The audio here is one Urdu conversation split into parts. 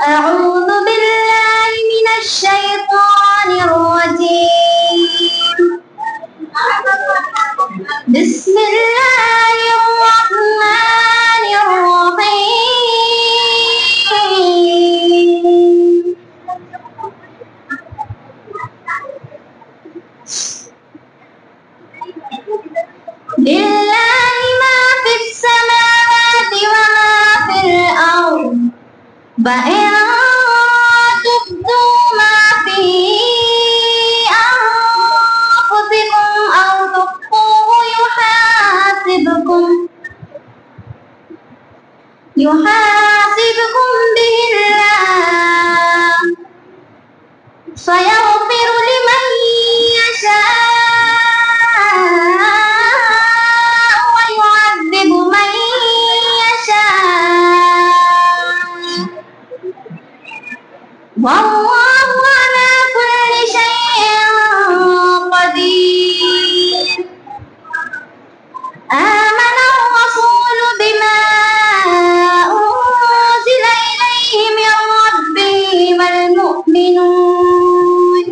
أعوذ بالله من الشيطان الرجيم. بسم الله الرحمن الرحيم. لله ما في السماوات وما في الأرض وإن تبدوا ما في أنفسكم أو تخفوه يحاسبكم به الله فيغفر لمن يشاء ويعذب من يشاء والله على كل شيء قدير. آمن الرسول بما أنزل إليه من ربه والمؤمنون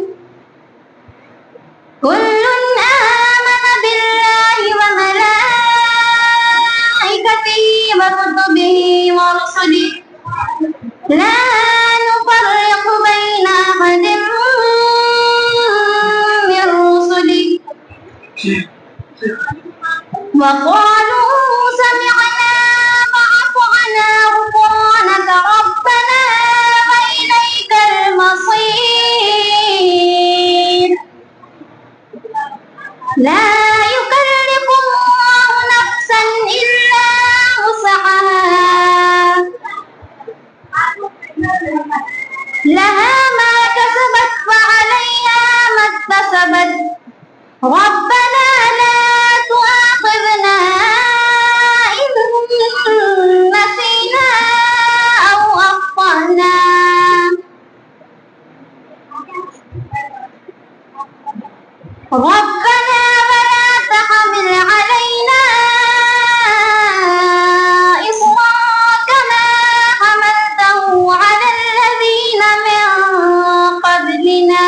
كل آمن بالله وملائكته وكتبه ورسله لا نفرق بين أحد من رسله وقالوا سمعنا وأطعنا غفرانك ربنا وإليك المصير. لا يكلف الله نفسا إلا وسعها لها ما كسبت وعليها ما اكتسبت ربنا لا تؤاخذنا إن نسينا أو أخطأنا ربنا ولا تحمل علينا إصرا كما حملته على الذين من قبلنا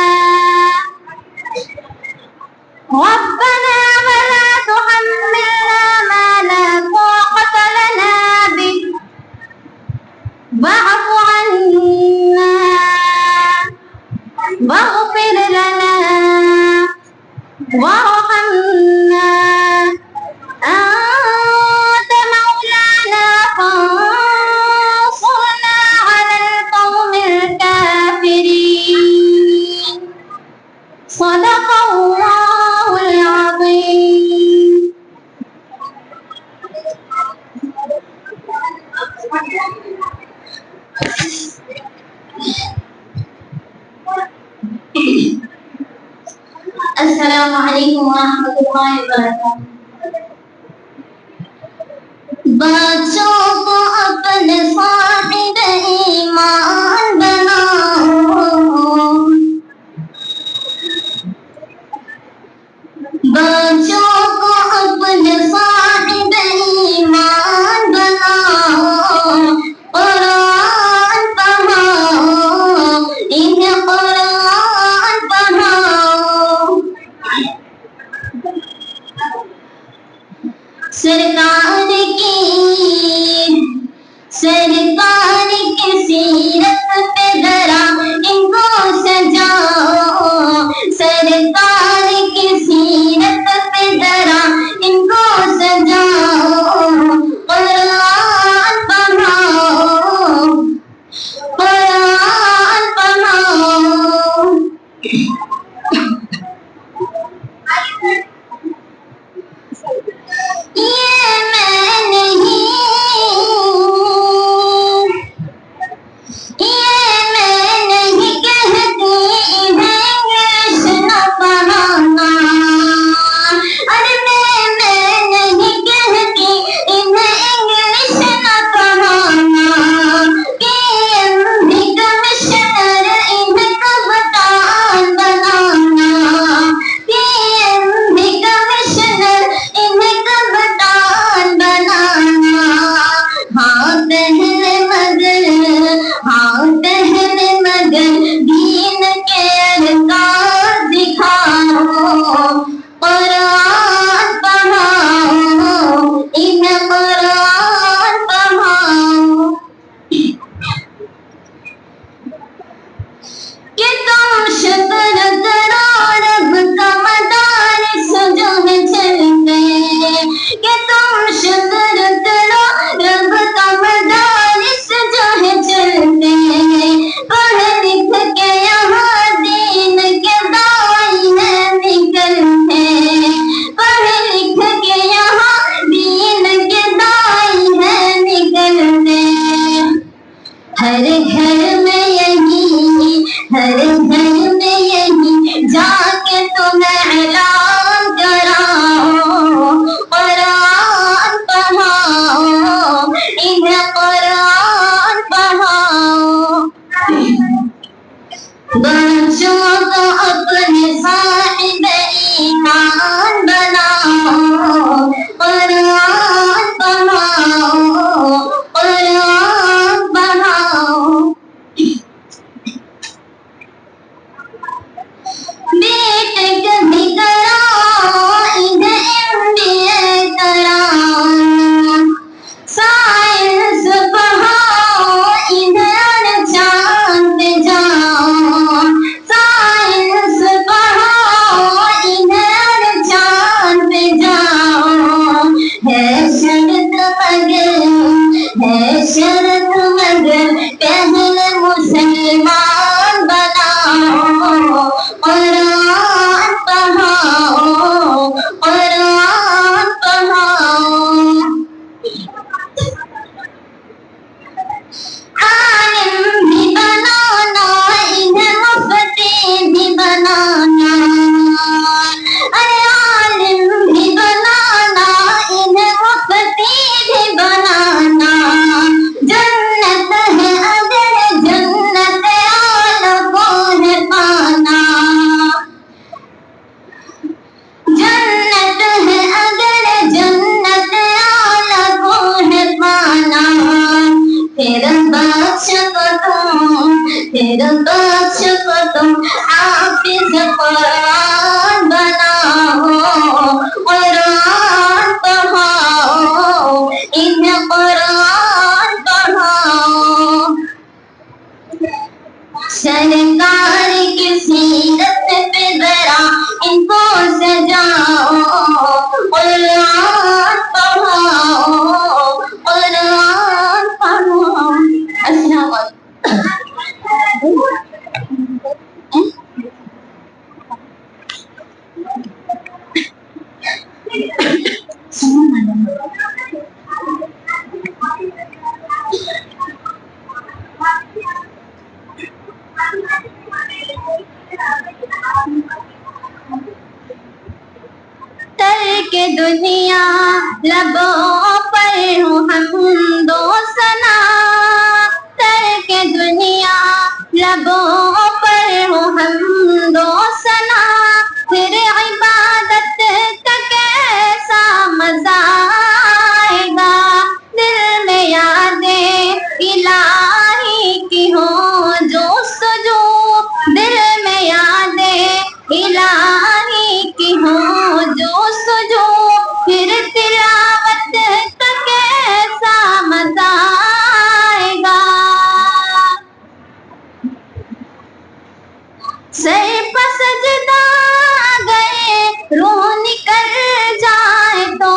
ربنا ولا تحملنا ما لا طاقة لنا به واعف عنا واغفر لنا وارحمنا أنت مولانا فانصرنا على القوم الكافرين. صدق الله العظيم. السلام علیکم ورحمۃ اللہ وبرکاتہ. بچوں کو اپنے صاحب ایمان بناؤ بچوں کو اپنے صاحب ایمان بناؤ قرآن پڑھاؤ انہیں قرآن پڑھاؤ. سرکار کی سیرت پہ ذرا ان کو سجاؤ. سرکار کی سیرت پہ ذرا ان کو سجاؤ. قرآن پڑھاؤ قرآن پڑھاؤ. ترک دنیا لبوں پر ہوں حمد و ثنا، ترک دنیا لبوں پر ہوں حمد و ثنا، پھر عبادت کا کیسا مزہ آئے گا، دل میں یادیں الہی کی ہوں جو سجو، دل میں یادیں الہی کی ہوں جو سجو، پھر تلاوت کا کیسا مزہ آئے گا، سر پر سجدہ گئے روح نکل جائے تو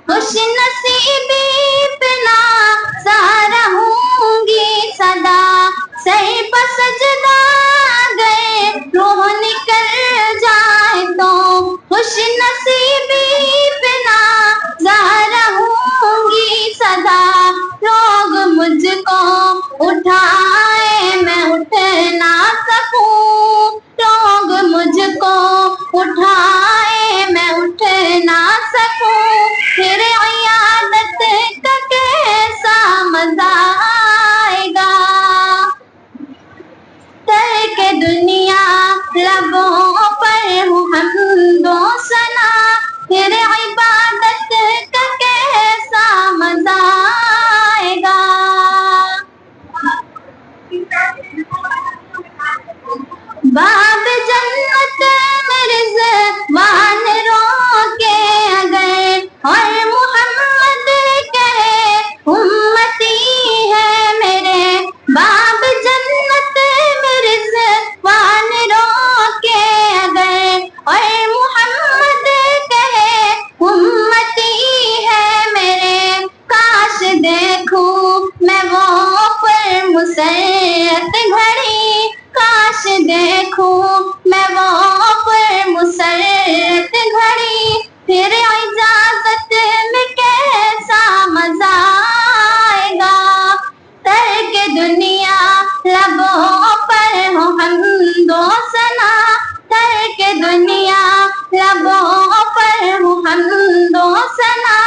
خوش نصیبی پہ ناصارہ ہوں گی صدا، سر پر سجدہ گئے روح نکل جائے تو خوش نصیبی پہ ناصارہ ہوں گی صدا، لوگ مجھ کو اٹھائے میں اٹھ نہ سکوں، لوگ مجھ کو اٹھائے میں اٹھ نہ سکوں، پھر عیادت کا کیسا مزہ آئے گا، ترک دنیا لبوں پر ہوں حمد و ثنا، پھر عبادت کا کیسا مزہ آئے گا، باب جنت میں رضوان رو کے اگر اور محمد کہے امتی ہے میرے، باب جنت میں رضوان رو کے اگر اور محمد کہے امتی ہے میرے، کاش دیکھوں میں وہ پر مسرت گھڑی، کاش دیکھوں میں وہ پر مسرت گھڑی، پھر اجازت میں کیسا مزہ آئے گا، ترک دنیا لبوں پر ہوں حمد و ثنا، ترک دنیا لبوں پر ہوں حمد و ثنا،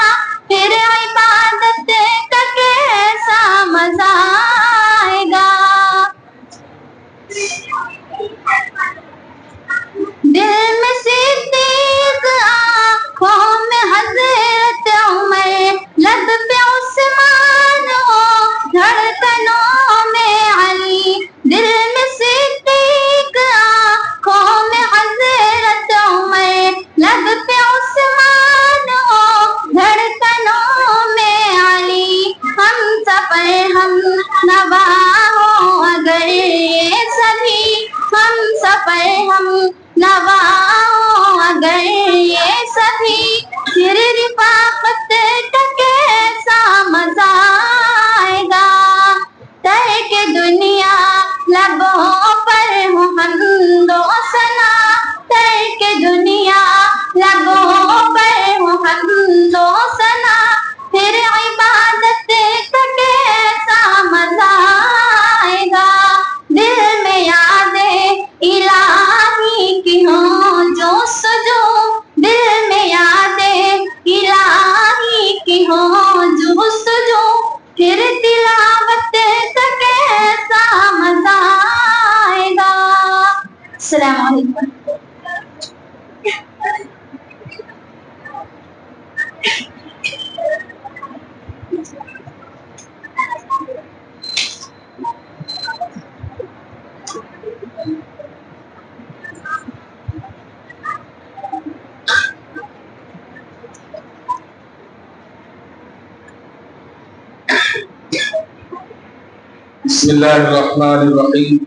پھر عبادت کا کیسا مزہ آئے گا، دل میں صدیق آنکھوں میں حضرت عمر، لب پہ عثمان ہو دھڑکنوں میں علی، دل میں صدیق آنکھوں میں حضرت عمر، لب پہ عثمان ہو دھڑکنوں میں علی، ہم سفر ہم نوا ہو اگر یہ سبھی، ہم سفر ہم نوا ہو اگر یہ سبھی، پھر رفاقت کا کیسا مزہ آئے گا، ترک دنیا لبوں پر ہوں حمد و ثنا، ترک دنیا لبوں پر ہوں حمد و ثنا، پھر عبادت کا کیسا مزہ آئے گا، دل میں یادیں الہی کی ہوں جو سجو، دل میں یادیں الہی کی ہوں جو سجو، پھر تلاوت کا کیسا مزہ آئے گا، السلام علیکم۔ بسم اللہ الرحمن الرحیم،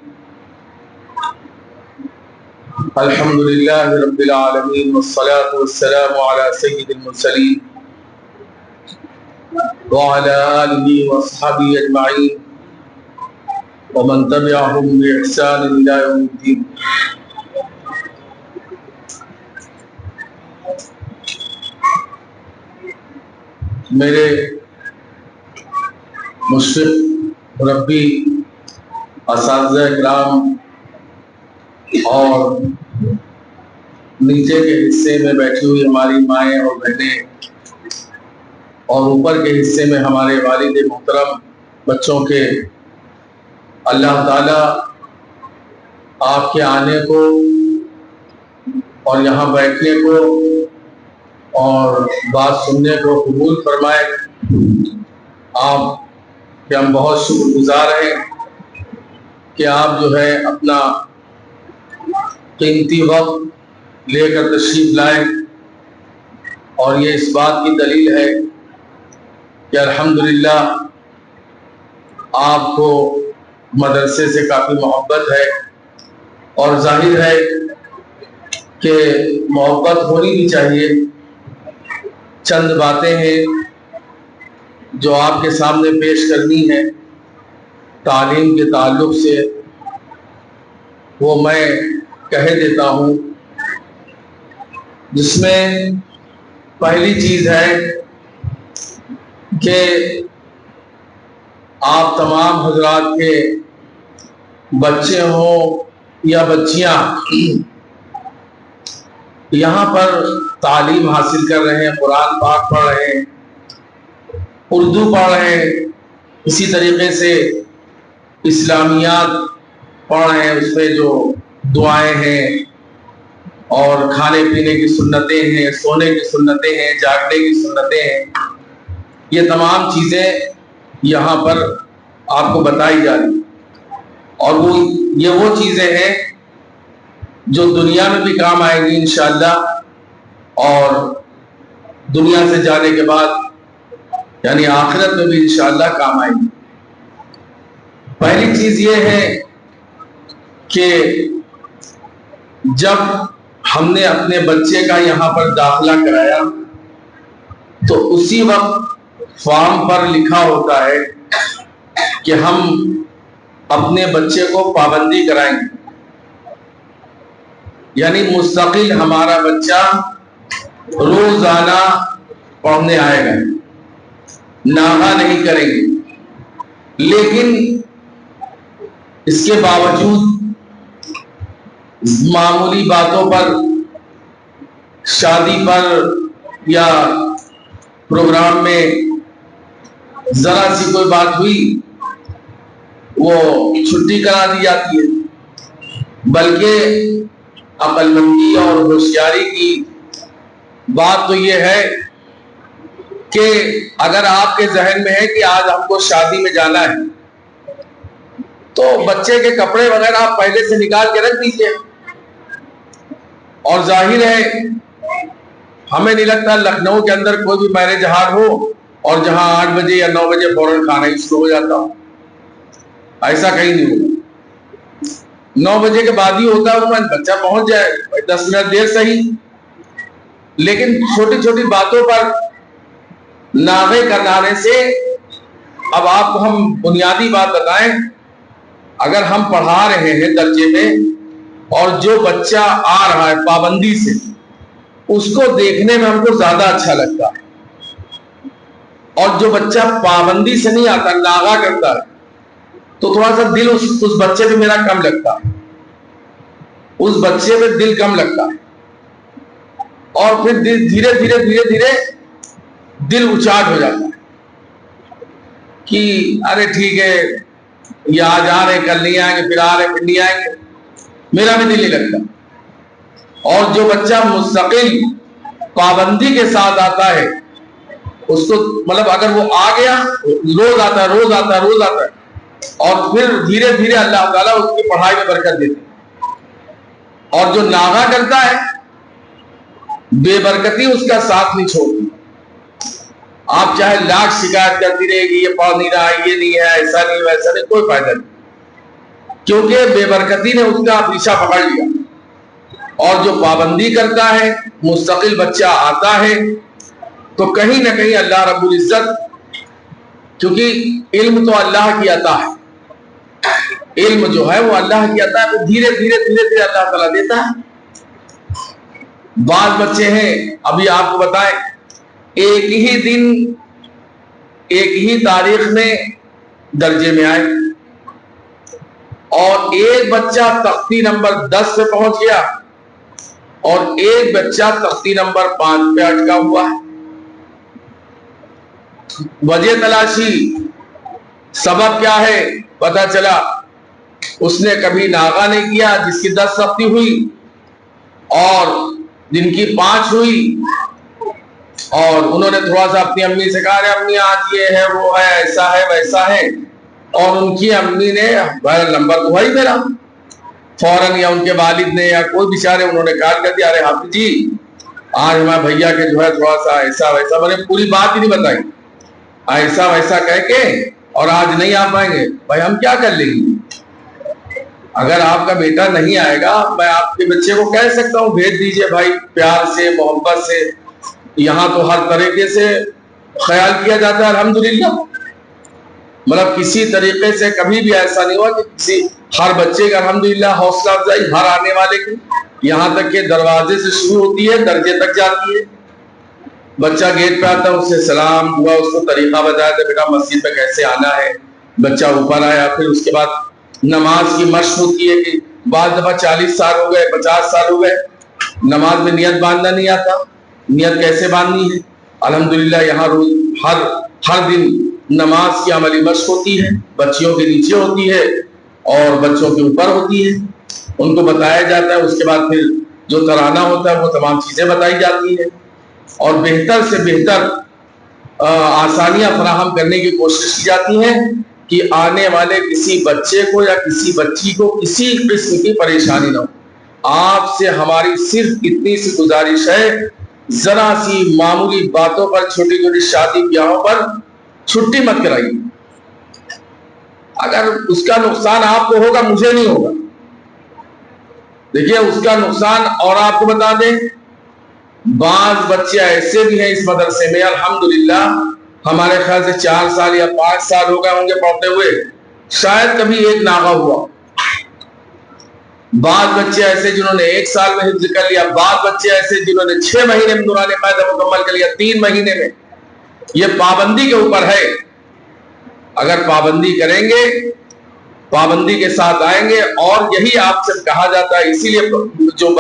الحمد للہ رب العالمین والصلاة والسلام علی سید المرسلین وعلى آلہ واصحابہ اجمعین ومن تبعهم بإحسان إلى يوم الدین۔ میرے مشرق مربی اساتذہ کرام اور نیچے کے حصے میں بیٹھی ہوئی ہماری مائیں اور بہنیں اور اوپر کے حصے میں ہمارے والد محترم بچوں کے، اللہ تعالیٰ آپ کے آنے کو اور یہاں بیٹھنے کو اور بات سننے کو قبول فرمائے۔ آپ کہ ہم بہت شکر گزار ہیں کہ آپ جو ہے اپنا قیمتی وقت لے کر تشریف لائے، اور یہ اس بات کی دلیل ہے کہ الحمدللہ آپ کو مدرسے سے کافی محبت ہے، اور ظاہر ہے کہ محبت ہونی بھی چاہیے۔ چند باتیں ہیں جو آپ کے سامنے پیش کرنی ہے تعلیم کے تعلق سے، وہ میں کہہ دیتا ہوں، جس میں پہلی چیز ہے کہ آپ تمام حضرات کے بچے ہوں یا بچیاں یہاں پر تعلیم حاصل کر رہے ہیں، قرآن پاک پڑھ رہے ہیں، اردو پڑھ رہے ہیں، اسی طریقے سے اسلامیات پڑھ رہے ہیں، اس میں جو دعائیں ہیں اور کھانے پینے کی سنتیں ہیں، سونے کی سنتیں ہیں، جاگنے کی سنتیں ہیں، یہ تمام چیزیں یہاں پر آپ کو بتائی جا رہی ہیں، اور وہ چیزیں ہیں جو دنیا میں بھی کام آئیں گی انشاءاللہ، اور دنیا سے جانے کے بعد یعنی آخرت میں بھی انشاءاللہ کام آئیں گی۔ پہلی چیز یہ ہے کہ جب ہم نے اپنے بچے کا یہاں پر داخلہ کرایا تو اسی وقت فارم پر لکھا ہوتا ہے کہ ہم اپنے بچے کو پابندی کرائیں گے، یعنی مستقل ہمارا بچہ روزانہ پڑھنے آئے گا، ناغہ نہیں کریں گے۔ لیکن اس کے باوجود معمولی باتوں پر، شادی پر یا پروگرام میں ذرا سی کوئی بات ہوئی وہ چھٹی کرا دی جاتی ہے، بلکہ عقل مندی اور ہوشیاری کی بات تو یہ ہے کہ اگر آپ کے ذہن میں ہے کہ آج ہم کو شادی میں جانا ہے تو بچے کے کپڑے وغیرہ آپ پہلے سے نکال کے رکھ دیجئے، اور ظاہر ہے ہمیں نہیں لگتا لکھنؤ کے اندر کوئی بھی میرج ہال ہو اور جہاں 8 بجے یا 9 بجے فوراً کھانا ہی شروع ہو جاتا ہو، ایسا کہیں نہیں ہوگا۔ 9 بجے کے بعد ہی ہوتا ہے، بچہ پہنچ جائے 10 منٹ دیر صحیح، لیکن چھوٹی چھوٹی باتوں پر ناغے کرنے سے، اب آپ کو ہم بنیادی بات بتائیں، اگر ہم پڑھا رہے ہیں درجے میں اور جو بچہ آ رہا ہے پابندی سے، اس کو دیکھنے میں ہم کو زیادہ اچھا لگتا ہے، اور جو بچہ پابندی سے نہیں آتا، ناغہ کرتا ہے، تو تھوڑا سا دل اس بچے پہ میرا کم لگتا ہے، اس بچے پہ دل کم لگتا ہے، اور پھر دھیرے دھیرے دل اچاٹ ہو جاتا ہے کہ ارے ٹھیک ہے، یہ آج آ رہے کل نہیں آئیں گے، پھر آ رہے پھر نہیں آئیں گے، میرا بھی دل نہیں لگتا۔ اور جو بچہ مستقل پابندی کے ساتھ آتا ہے، اس کو مطلب اگر وہ آ گیا روز آتا ہے، اور پھر دھیرے دھیرے اللہ تعالیٰ اس کی پڑھائی میں برکت دیتے ہیں، اور جو ناغہ کرتا ہے بے برکتی اس کا ساتھ نہیں چھوڑتی، آپ چاہے لاکھ شکایت کرتی رہے گی یہ پڑھ نہیں رہا، یہ نہیں ہے، ایسا نہیں ویسا نہیں، کوئی فائدہ نہیں، کیونکہ بے برکتی نے اس کا پیچھا پکڑ لیا۔ اور جو پابندی کرتا ہے، مستقل بچہ آتا ہے، تو کہیں نہ کہیں اللہ رب العزت، کیونکہ علم تو اللہ کی عطا ہے، علم جو ہے وہ اللہ کی عطا ہے، دھیرے دھیرے اللہ تعالیٰ دیتا ہے۔ بعض بچے ہیں، ابھی آپ کو بتائیں، ایک ہی دن ایک ہی تاریخ میں درجے میں آئے، اور ایک بچہ تختی نمبر 10 پہ پہنچ گیا اور ایک بچہ تختی نمبر 5 پہ اٹکا ہوا ہے۔ وجہ تلاشی، سبب کیا ہے؟ پتہ چلا اس نے کبھی ناغہ نہیں کیا جس کی 10 تختی ہوئی اور جن کی 5 ہوئی، اور انہوں نے تھوڑا سا اپنی امی سے کہا رہے امی آج یہ ہے وہ ہے ایسا ہے ویسا ہے، اور ان کی امی نے نمبر تو وہی میرا، فوراً یا ان کے والد نے یا کوئی بیچارے انہوں نے کہا کر دیا ارے حافظ جی آج ہمارے بھیا کے جو ہے تھوڑا سا ایسا ویسا، میں نے پوری بات ہی نہیں بتائی، ایسا ویسا کہہ کے اور آج نہیں آ پائیں گے۔ بھائی ہم کیا کر لیں گے؟ اگر آپ کا بیٹا نہیں آئے گا میں آپ کے بچے کو کہہ سکتا ہوں بھیج دیجئے بھائی، پیار سے محبت سے، یہاں تو ہر طریقے سے خیال کیا جاتا ہے الحمدللہ، مطلب کسی طریقے سے کبھی بھی ایسا نہیں ہوا کہ ہر بچے کا الحمدللہ حوصلہ افزائی ہر آنے والے کی، یہاں تک کہ دروازے سے شروع ہوتی ہے درجے تک جاتی ہے۔ بچہ گیٹ پہ آتا ہے اس سے سلام ہوا، اس کو طریقہ بتایا تھا بیٹا مسجد پہ کیسے آنا ہے، بچہ اوپر آیا، پھر اس کے بعد نماز کی مشق ہوتی ہے کہ بعض دفعہ 40 سال ہو گئے 50 سال ہو گئے نماز میں نیت باندھنا نہیں آتا، نیت کیسے باندھنی ہے، الحمدللہ یہاں روز ہر دن نماز کی عملی مشق ہوتی ہے، بچیوں کے نیچے ہوتی ہے اور بچوں کے اوپر ہوتی ہے، ان کو بتایا جاتا ہے، اس کے بعد پھر جو ترانہ ہوتا ہے وہ تمام چیزیں بتائی جاتی ہیں اور بہتر سے بہتر آسانیاں فراہم کرنے کی کوشش کی جاتی ہے کہ آنے والے کسی بچے کو یا کسی بچی کو کسی قسم کی پریشانی نہ ہو۔ آپ سے ہماری صرف اتنی سی گزارش ہے، ذرا سی معمولی باتوں پر، چھوٹی چھوٹی شادی بیاہوں پر چھٹی مت کرائیے، اگر اس کا نقصان آپ کو ہوگا مجھے نہیں ہوگا۔ دیکھیے اس کا نقصان، اور آپ کو بتا دیں بعض بچے ایسے بھی ہیں اس مدرسے میں الحمدللہ، ہمارے خیال سے 4 سال یا 5 سال ہو گئے ہوں گے پڑھتے ہوئے، شاید کبھی ایک ناغہ ہوا۔ بعض بچے ایسے جنہوں نے 1 سال میں حفظ کر لیا، بعض بچے ایسے جنہوں نے 6 مہینے میں نورانی قاعدہ مکمل کر لیا، 3 مہینے میں۔ یہ پابندی کے اوپر ہے، اگر پابندی کریں گے، پابندی کے ساتھ آئیں گے، اور یہی آپ سے کہا جاتا ہے، اسی لیے جو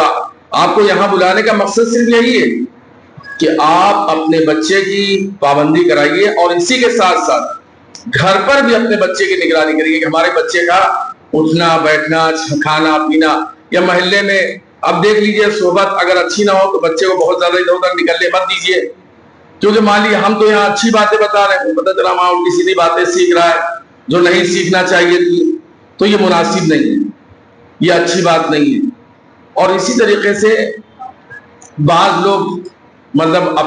آپ کو یہاں بلانے کا مقصد صرف یہی ہے کہ آپ اپنے بچے کی پابندی کرائیے، اور اسی کے ساتھ ساتھ گھر پر بھی اپنے بچے کی نگرانی کریے کہ ہمارے بچے کا اٹھنا بیٹھنا کھانا پینا، یا محلے میں اب دیکھ لیجئے صحبت اگر اچھی نہ ہو تو بچے کو بہت زیادہ ادھر ادھر نکلنے مت دیجیے، کیونکہ مان لیے ہم تو یہاں اچھی باتیں بتا رہے ہیں، پتہ چلا وہاں الٹی سیدھی باتیں سیکھ رہا ہے جو نہیں سیکھنا چاہیے تھی، تو یہ مناسب نہیں ہے، یہ اچھی بات نہیں ہے۔ اور اسی طریقے سے بعض لوگ مطلب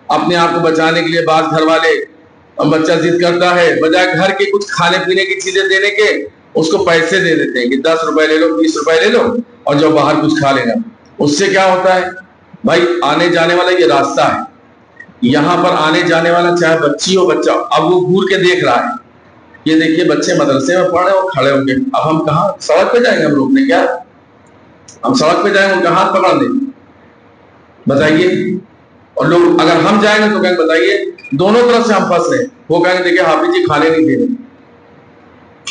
اپنے آپ کو بچانے کے لیے، بعض گھر والے بچہ ضد کرتا ہے بجائے گھر کے کچھ کھانے پینے کی چیزیں دینے کے اس کو پیسے دے دیتے ہیں کہ 10 روپے لے لو 20 روپے لے لو اور جو باہر کچھ کھا لینا۔ اس سے کیا ہوتا ہے بھائی، آنے جانے والا یہ راستہ ہے، یہاں پر آنے جانے والا چاہے بچی ہو بچہ ہو، اب وہ گھور کے دیکھ رہا ہے، یہ دیکھیے بچے مدرسے میں پڑھ رہے ہیں اور کھڑے ہوں گے، اب ہم کہاں سڑک پہ جائیں گے، ہم روکنے کیا ہم سڑک پہ جائیں گے ان کا ہاتھ پکڑ دیں بتائیے، اور لوگ اگر ہم جائیں گے تو کہیں بتائیے دونوں طرف سے ہم پھنس رہے ہیں، وہ کہیں گے دیکھیں حافظ جی کھانے نہیں دے رہے،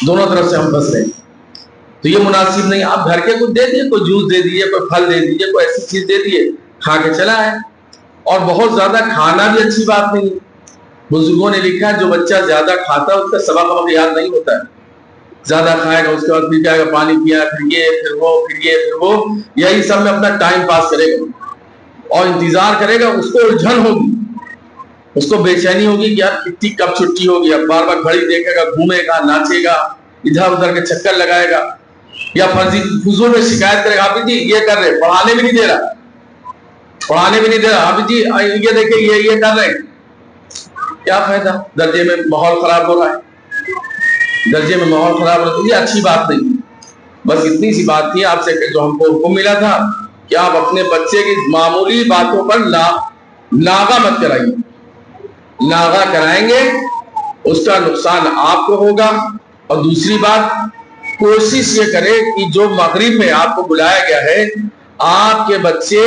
دونوں طرف سے ہم پھنس رہے ہیں، تو یہ مناسب نہیں۔ آپ گھر کے کچھ دے دیجیے، کوئی جوس دے دیجیے، کوئی پھل دے دیجیے، کوئی ایسی چیز دے دیجیے، کھا کے چلا ہے۔ اور بہت زیادہ کھانا بھی اچھی بات نہیں، بزرگوں نے لکھا ہے جو بچہ زیادہ کھاتا ہے اس کا سبق یاد نہیں ہوتا ہے، زیادہ کھائے گا اس کے بعد پھر جائے گا پانی پیا، پھر یہ پھر وہ پھر یہ پھر وہ، یہی سب میں اپنا ٹائم پاس کرے گا اور انتظار کرے گا، اس کو الجھن ہوگی، اس کو بے چینی ہوگی کہ یار کتنی کب چھٹی ہوگی، اب بار بار گھڑی دیکھے گا، گھومے گا، ناچے گا، ادھر ادھر کے چکر لگائے گا، یا فضول میں شکایت کرے گا حافظ جی یہ کر رہے پڑھانے بھی نہیں دے رہا، پڑھانے بھی نہیں دے رہا حافظ جی یہ دیکھیں یہ کر رہے ہیں، کیا فائدہ؟ درجے میں ماحول خراب ہو رہا ہے، درجے میں ماحول خراب ہو رہا ہے، یہ اچھی بات نہیں۔ بس اتنی سی بات تھی آپ سے جو ہم کو حکم ملا تھا کہ آپ اپنے بچے کی معمولی باتوں پر ناغہ مت کرائیے، ناغہ کرائیں گے اس کا نقصان آپ کو ہوگا۔ اور دوسری بات، کوشش یہ کرے کہ جو مغرب میں آپ کو بلایا گیا ہے، آپ کے بچے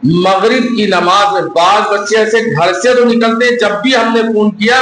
مغرب کی نماز میں، بعض بچے ایسے گھر سے تو نکلتے جب بھی ہم نے فون کیا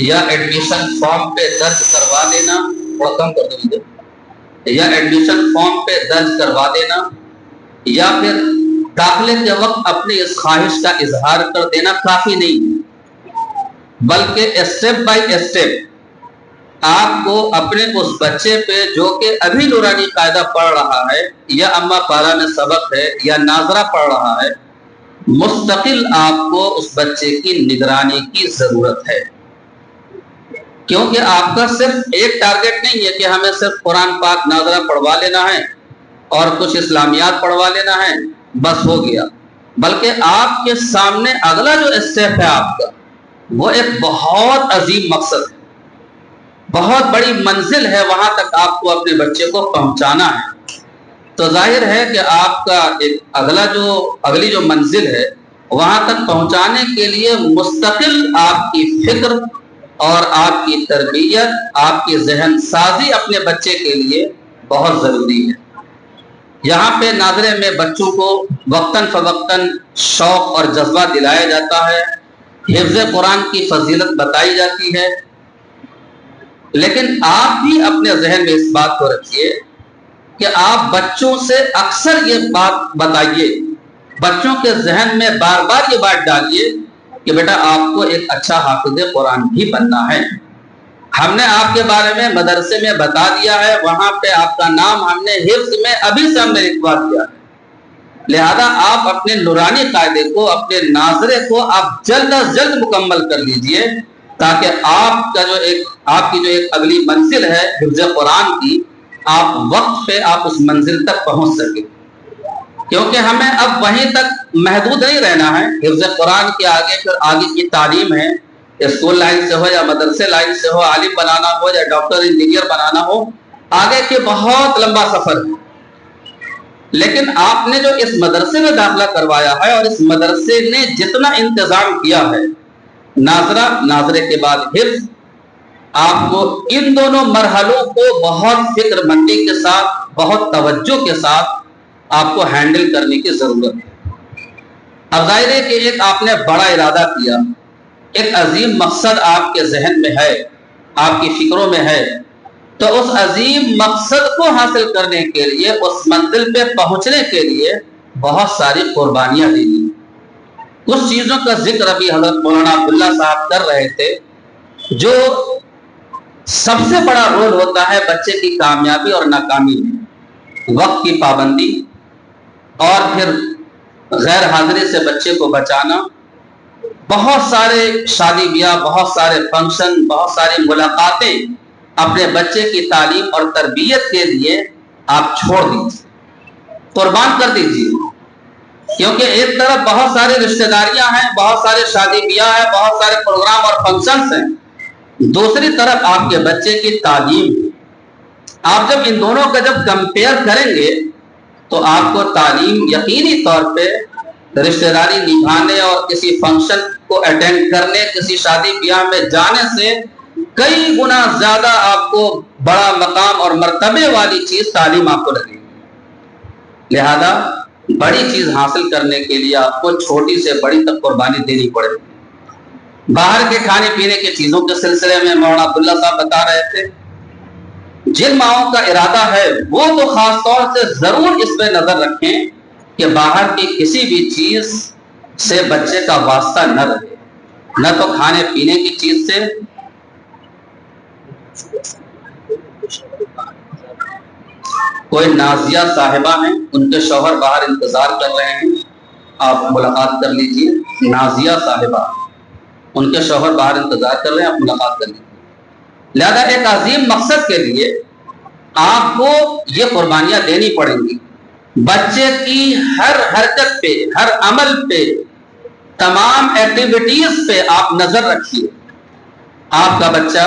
یا ایڈمیشن فارم پہ درج کروا دینا، تھوڑا کم کر دو مجھے، یا ایڈمیشن فارم پہ درج کروا دینا، یا پھر داخلے کے وقت اپنی اس خواہش کا اظہار کر دینا کافی نہیں، بلکہ اسٹیپ بائی اسٹیپ آپ کو اپنے اس بچے پہ جو کہ ابھی نورانی قاعدہ پڑھ رہا ہے یا اما پارا میں سبق ہے یا ناظرہ پڑھ رہا ہے، مستقل آپ کو اس بچے کی نگرانی کی ضرورت ہے، کیونکہ آپ کا صرف ایک ٹارگٹ نہیں ہے کہ ہمیں صرف قرآن پاک ناظرہ پڑھوا لینا ہے اور کچھ اسلامیات پڑھوا لینا ہے بس ہو گیا، بلکہ آپ کے سامنے اگلا جو اسٹیپ ہے آپ کا وہ ایک بہت عظیم مقصد ہے، بہت بڑی منزل ہے، وہاں تک آپ کو اپنے بچے کو پہنچانا ہے۔ تو ظاہر ہے کہ آپ کا ایک اگلی جو منزل ہے وہاں تک پہنچانے کے لیے مستقل آپ کی فکر اور آپ کی تربیت، آپ کی ذہن سازی اپنے بچے کے لیے بہت ضروری ہے۔ یہاں پہ ناظرے میں بچوں کو وقتاً فوقتاً شوق اور جذبہ دلایا جاتا ہے، حفظ قرآن کی فضیلت بتائی جاتی ہے، لیکن آپ بھی اپنے ذہن میں اس بات کو رکھیے کہ آپ بچوں سے اکثر یہ بات بتائیے، بچوں کے ذہن میں بار بار یہ بات ڈالیے کہ بیٹا آپ کو ایک اچھا حافظ قرآن بھی بننا ہے۔ ہم نے آپ کے بارے میں مدرسے میں بتا دیا ہے، وہاں پہ آپ کا نام ہم نے حفظ میں ابھی سے ہم نے لکھوا دیا ہے، لہذا آپ اپنے نورانی قاعدے کو، اپنے ناظرے کو آپ جلد از جلد مکمل کر لیجئے، تاکہ آپ کی جو ایک اگلی منزل ہے حفظ قرآن کی، آپ وقت پہ آپ اس منزل تک پہنچ سکیں، کیونکہ ہمیں اب وہیں تک محدود نہیں رہنا ہے۔ حفظ قرآن کے آگے پھر آگے کی تعلیم ہے، اسکول لائن سے ہو یا مدرسے لائن سے ہو، عالم بنانا ہو یا ڈاکٹر انجینئر بنانا ہو، آگے کے بہت لمبا سفر ہے۔ لیکن آپ نے جو اس مدرسے میں داخلہ کروایا ہے اور اس مدرسے نے جتنا انتظام کیا ہے، ناظرے کے بعد حفظ، آپ کو ان دونوں مرحلوں کو بہت فکر مندی کے ساتھ، بہت توجہ کے ساتھ آپ کو ہینڈل کرنے کی ضرورت ہے۔ اب ظاہر ہے کہ ایک آپ نے بڑا ارادہ کیا، ایک عظیم مقصد آپ کے ذہن میں ہے، آپ کی فکروں میں ہے، تو اس عظیم مقصد کو حاصل کرنے کے لیے، اس منزل پہ پہنچنے کے لیے بہت ساری قربانیاں دینی۔ کچھ چیزوں کا ذکر ابھی حضرت مولانا عبداللہ صاحب کر رہے تھے، جو سب سے بڑا رول ہوتا ہے بچے کی کامیابی اور ناکامی میں، وقت کی پابندی، اور پھر غیر حاضری سے بچے کو بچانا۔ بہت سارے شادی بیاہ، بہت سارے فنکشن، بہت ساری ملاقاتیں اپنے بچے کی تعلیم اور تربیت کے لیے آپ چھوڑ دیجیے، قربان کر دیجیے، کیونکہ ایک طرف بہت سارے رشتہ داریاں ہیں، بہت سارے شادی بیاہ ہیں، بہت سارے پروگرام اور فنکشنز ہیں، دوسری طرف آپ کے بچے کی تعلیم۔ آپ جب ان دونوں کا جب کمپیئر کریں گے تو آپ کو تعلیم یقینی طور پہ رشتہ داری نبھانے اور کسی فنکشن کو اٹینڈ کرنے، کسی شادی بیاہ میں جانے سے کئی گنا زیادہ آپ کو بڑا مقام اور مرتبے والی چیز تعلیم آپ کو لگے گی۔ لہذا بڑی چیز حاصل کرنے کے لیے آپ کو چھوٹی سے بڑی تک قربانی دینی پڑے گی۔ باہر کے کھانے پینے کی چیزوں کے سلسلے میں مولانا عبداللہ صاحب بتا رہے تھے، جن ماؤں کا ارادہ ہے وہ تو خاص طور سے ضرور اس پہ نظر رکھیں کہ باہر کی کسی بھی چیز سے بچے کا واسطہ نہ رہے، نہ تو کھانے پینے کی چیز سے، کوئی نازیہ صاحبہ ہیں، ان کے شوہر باہر انتظار کر رہے ہیں، آپ ملاقات کر لیجئے۔ نازیہ صاحبہ، ان کے شوہر باہر انتظار کر رہے ہیں، آپ ملاقات کر لیجئے۔ لہذا ایک عظیم مقصد کے لیے آپ کو یہ قربانیاں دینی پڑیں گی۔ بچے کی ہر حرکت پہ، ہر عمل پہ، تمام ایکٹیویٹیز پہ آپ نظر رکھیے۔ آپ کا بچہ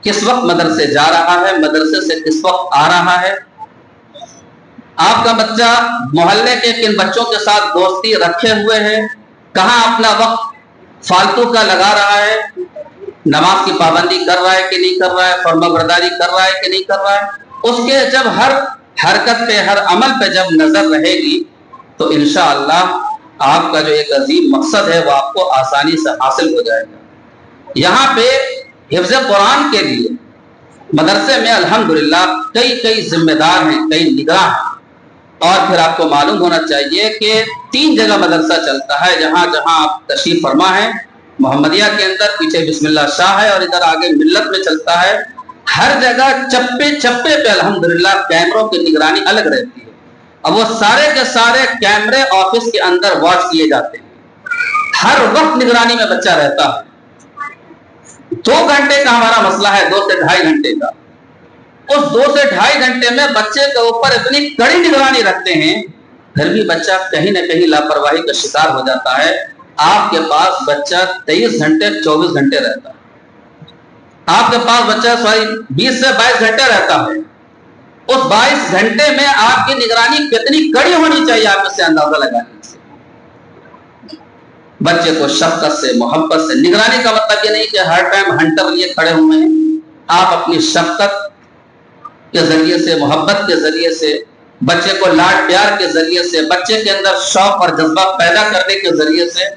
کس وقت مدرسے جا رہا ہے، مدرسے سے کس وقت آ رہا ہے، آپ کا بچہ محلے کے کن بچوں کے ساتھ دوستی رکھے ہوئے ہے، کہاں اپنا وقت فالتو کا لگا رہا ہے، نماز کی پابندی کر رہا ہے کہ نہیں کر رہا ہے، فرما برداری کر رہا ہے کہ نہیں کر رہا ہے، اس کے جب ہر حرکت پہ، ہر عمل پہ جب نظر رہے گی تو انشاءاللہ آپ کا جو ایک عظیم مقصد ہے وہ آپ کو آسانی سے حاصل ہو جائے گا۔ یہاں پہ حفظ قرآن کے لیے مدرسے میں الحمدللہ کئی ذمہ دار ہیں، کئی نگراں ہیں، اور پھر آپ کو معلوم ہونا چاہیے کہ 3 جگہ مدرسہ چلتا ہے جہاں آپ تشریف فرما ہے۔ محمدیہ کے اندر پیچھے بسم اللہ شاہ ہے، اور ادھر آگے ملت میں چلتا ہے۔ ہر جگہ چپے چپے پہ الحمدللہ کیمروں کی نگرانی الگ رہتی ہے۔ اب وہ سارے کے سارے کیمرے آفس کے اندر واچ کیے جاتے ہیں، ہر وقت نگرانی میں بچہ رہتا ہے۔ 2 گھنٹے کا ہمارا مسئلہ ہے، 2 سے 2.5 گھنٹے کا۔ اس 2 سے 2.5 گھنٹے میں بچے کے اوپر اتنی کڑی نگرانی رکھتے ہیں، پھر بھی بچہ کہیں نہ کہیں لاپرواہی کا شکار ہو جاتا ہے۔ آپ کے پاس بچہ 23 گھنٹے 24 گھنٹے رہتا ہے، آپ کے پاس بچہ 20 سے 22 گھنٹے رہتا ہے۔ اس 22 گھنٹے میں آپ کی نگرانی کتنی کڑی ہونی چاہیے، آپ اس سے اندازہ لگانے سے۔ بچے کو شفقت سے، محبت سے، نگرانی کا مطلب یہ نہیں کہ ہر ٹائم ہنٹر لیے کھڑے ہوئے ہیں۔ آپ اپنی شفقت کے ذریعے سے، محبت کے ذریعے سے، بچے کو لاڈ پیار کے ذریعے سے، بچے کے اندر شوق اور جذبہ پیدا کرنے کے ذریعے سے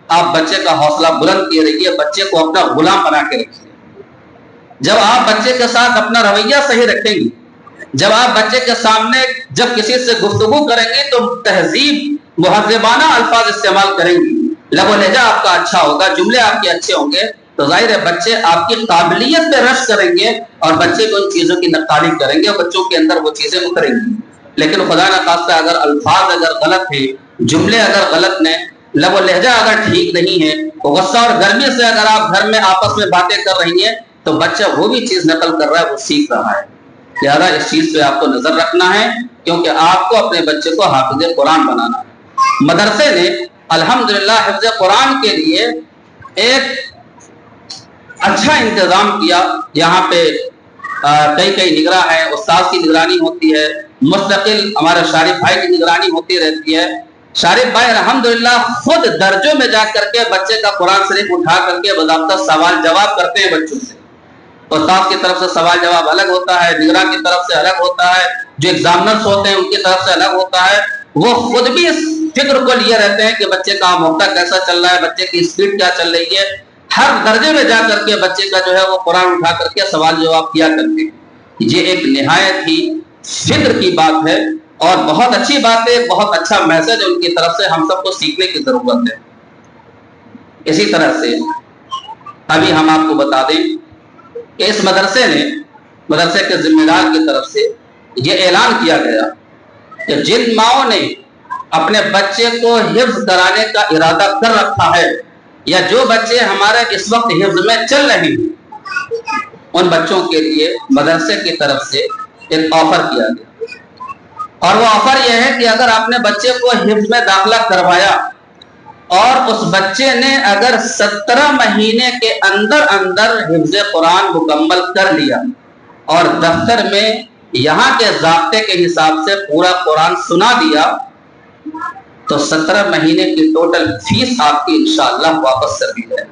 آپ بچے کا حوصلہ بلند کیے رہیے، بچے کو اپنا غلام بنا کے رکھیے۔ جب آپ بچے کے ساتھ اپنا رویہ صحیح رکھیں گے، جب آپ بچے کے سامنے جب کسی سے گفتگو کریں گے تو تہذیب مہذبانہ الفاظ استعمال کریں گے، لب و لہجہ آپ کا اچھا ہوگا، جملے آپ کے اچھے ہوں گے، تو ظاہر ہے بچے آپ کی قابلیت پہ رشک کریں گے اور بچے کو ان چیزوں کی نقالی کریں گے اور بچوں کے اندر وہ چیزیں اتریں گی۔ لیکن خدا نہ خواستہ اگر الفاظ اگر غلط ہیں، جملے اگر غلط ہیں، لب و لہجہ اگر ٹھیک نہیں ہے، غصہ اور گرمی سے اگر آپ گھر میں آپس میں باتیں کر رہی ہیں، تو بچہ وہ بھی چیز نقل کر رہا ہے، وہ سیکھ رہا ہے۔ لہذا اس چیز پہ آپ کو نظر رکھنا ہے، کیونکہ آپ کو اپنے بچے کو حافظ قرآن بنانا ہے۔ مدرسے نے الحمدللہ حفظ قرآن کے لیے ایک اچھا انتظام کیا۔ یہاں پہ کئی نگراں ہیں، استاد کی نگرانی ہوتی ہے، مستقل ہمارے شارف بھائی کی نگرانی ہوتی رہتی ہے۔ شارف بھائی الحمدللہ خود درجوں میں جا کر کے بچے کا قرآن شریف اٹھا کر کے باضابطہ سوال جواب کرتے ہیں بچوں سے۔ استاد کی طرف سے سوال جواب الگ ہوتا ہے، نگراں کی طرف سے الگ ہوتا ہے، جو ایگزامنرز ہوتے ہیں ان کی طرف سے الگ ہوتا ہے۔ وہ خود بھی اس فکر کو لیے رہتے ہیں کہ بچے کا آموختہ کیسا چل رہا ہے، بچے کی اسپیڈ کیا چل رہی ہے۔ ہر درجے میں جا کر کے بچے کا جو ہے وہ قرآن اٹھا کر کے سوال جواب کیا کرتے ہیں۔ یہ ایک نہایت ہی فکر کی بات ہے اور بہت اچھی بات ہے، بہت اچھا میسج ان کی طرف سے ہم سب کو سیکھنے کی ضرورت ہے۔ اسی طرح سے ابھی ہم آپ کو بتا دیں کہ اس مدرسے نے، مدرسے کے ذمہ دار کی طرف سے یہ اعلان کیا گیا کہ جن ماؤں نے اپنے بچے کو حفظ کرانے کا ارادہ کر رکھا ہے، یا جو بچے ہمارے اس وقت حفظ میں چل رہے ہیں، ان بچوں کے لیے مدرسے کی طرف سے ایک آفر کیا گیا، اور وہ آفر یہ ہے کہ اگر آپ نے بچے کو حفظ میں داخلہ کروایا اور اس بچے نے اگر 17 مہینے کے اندر حفظ قرآن مکمل کر لیا اور دفتر میں یہاں کے ضابطے کے حساب سے پورا قرآن سنا دیا، تو 17 مہینے کی ٹوٹل فیس آپ کی انشاءاللہ واپس کر دی جائے۔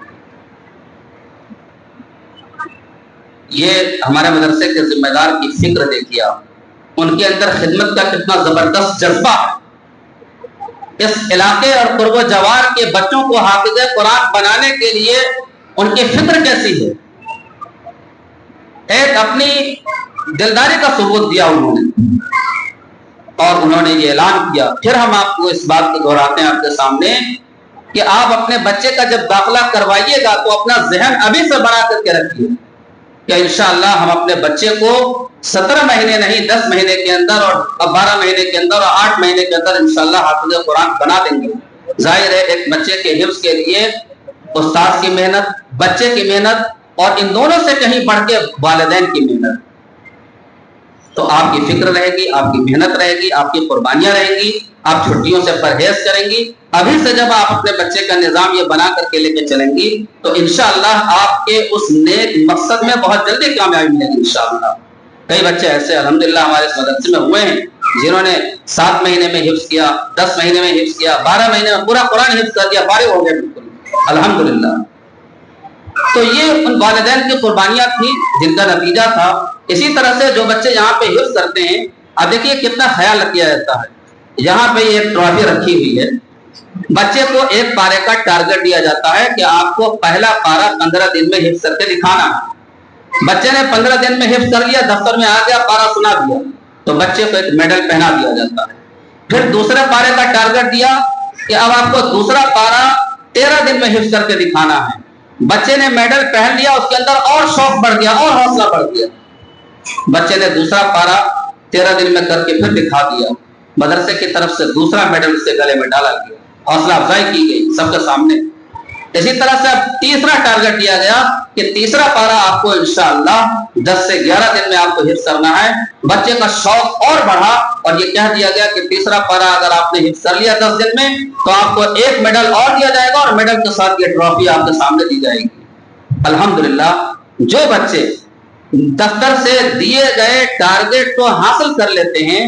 یہ ہمارے مدرسے کے ذمہ دار کی فکر دیکھیے آپ، ان کے اندر خدمت کا کتنا زبردست جذبہ ہے۔ اس علاقے اور قرب و جوار کے بچوں کو حافظ قرآن بنانے کے لیے ان کی فکر کیسی ہے، ایک اپنی دلداری کا ثبوت دیا انہوں نے، اور انہوں نے یہ اعلان کیا۔ پھر ہم آپ کو اس بات کو دہراتے ہیں آپ کے سامنے کہ آپ اپنے بچے کا جب داخلہ کروائیے گا تو اپنا ذہن ابھی سے بنا کر کے رکھیے کہ انشاءاللہ ہم اپنے بچے کو 17 مہینے نہیں 10 مہینے کے اندر اور 12 مہینے کے اندر اور 8 مہینے کے اندر انشاءاللہ حافظ قرآن بنا دیں گے۔ ظاہر ہے ایک بچے کے حفظ کے لیے استاد کی محنت، بچے کی محنت، اور ان دونوں سے کہیں بڑھ کے والدین کی محنت، تو آپ کی فکر رہے گی، آپ کی محنت رہے گی، آپ کی قربانیاں رہیں گی، آپ چھٹیوں سے پرہیز کریں گی۔ ابھی سے جب آپ اپنے بچے کا نظام یہ بنا کر کے لے کے چلیں گی تو انشاءاللہ آپ کے اس نیک مقصد میں بہت جلدی کامیابی ملے گی انشاءاللہ۔ کئی بچے ایسے الحمدللہ ہمارے اس مدرسے میں ہوئے ہیں جنہوں نے 7 مہینے میں حفظ کیا، 10 مہینے میں حفظ کیا، 12 مہینے میں پورا قرآن حفظ کر دیا، فارغ ہو گئے بالکل الحمدللہ۔ تو یہ ان والدین کی قربانیاں تھیں جن کا نتیجہ تھا۔ اسی طرح سے جو بچے یہاں پہ حفظ کرتے ہیں، اب دیکھیے کتنا خیال کیا جاتا ہے۔ یہاں پہ یہ ٹرافی رکھی ہوئی ہے، بچے کو ایک پارے کا ٹارگٹ دیا جاتا ہے کہ آپ کو پہلا پارا 15 دن میں حفظ کر کے دکھانا ہے۔ بچے نے 15 دن میں حفظ کر لیا, دفتر میں آ گیا, پارا سنا دیا, تو بچے کو ایک میڈل پہنا دیا جاتا ہے. پھر دوسرے پارے کا ٹارگٹ دیا کہ اب آپ کو دوسرا پارا 13 دن میں حفظ کر کے دکھانا ہے. بچے نے میڈل پہن لیا, اس کے اندر اور شوق بڑھ گیا اور حوصلہ بڑھ گیا. بچے نے دوسرا پارا 13 دن میں کر کے پھر دکھا دیا. مدرسے کی طرف سے دوسرا میڈل اس کے گلے میں ڈالا گیا, حوصلہ افزائی کی گئی سب کے سامنے. اسی طرح سے اب تیسرا ٹارگٹ دیا گیا کہ تیسرا پارا آپ کو انشاءاللہ 10 سے 11 دن میں آپ کو حفظ کرنا ہے. بچے کا شوق اور بڑھا اور یہ کہہ دیا گیا کہ تیسرا پارا اگر آپ نے حفظ کر لیا 10 دن میں تو آپ کو ایک میڈل اور دیا جائے گا, اور میڈل کے ساتھ یہ ٹرافی آپ کے سامنے دی جائے گی. الحمدللہ جو بچے دفتر سے دیے گئے ٹارگٹ کو حاصل کر لیتے ہیں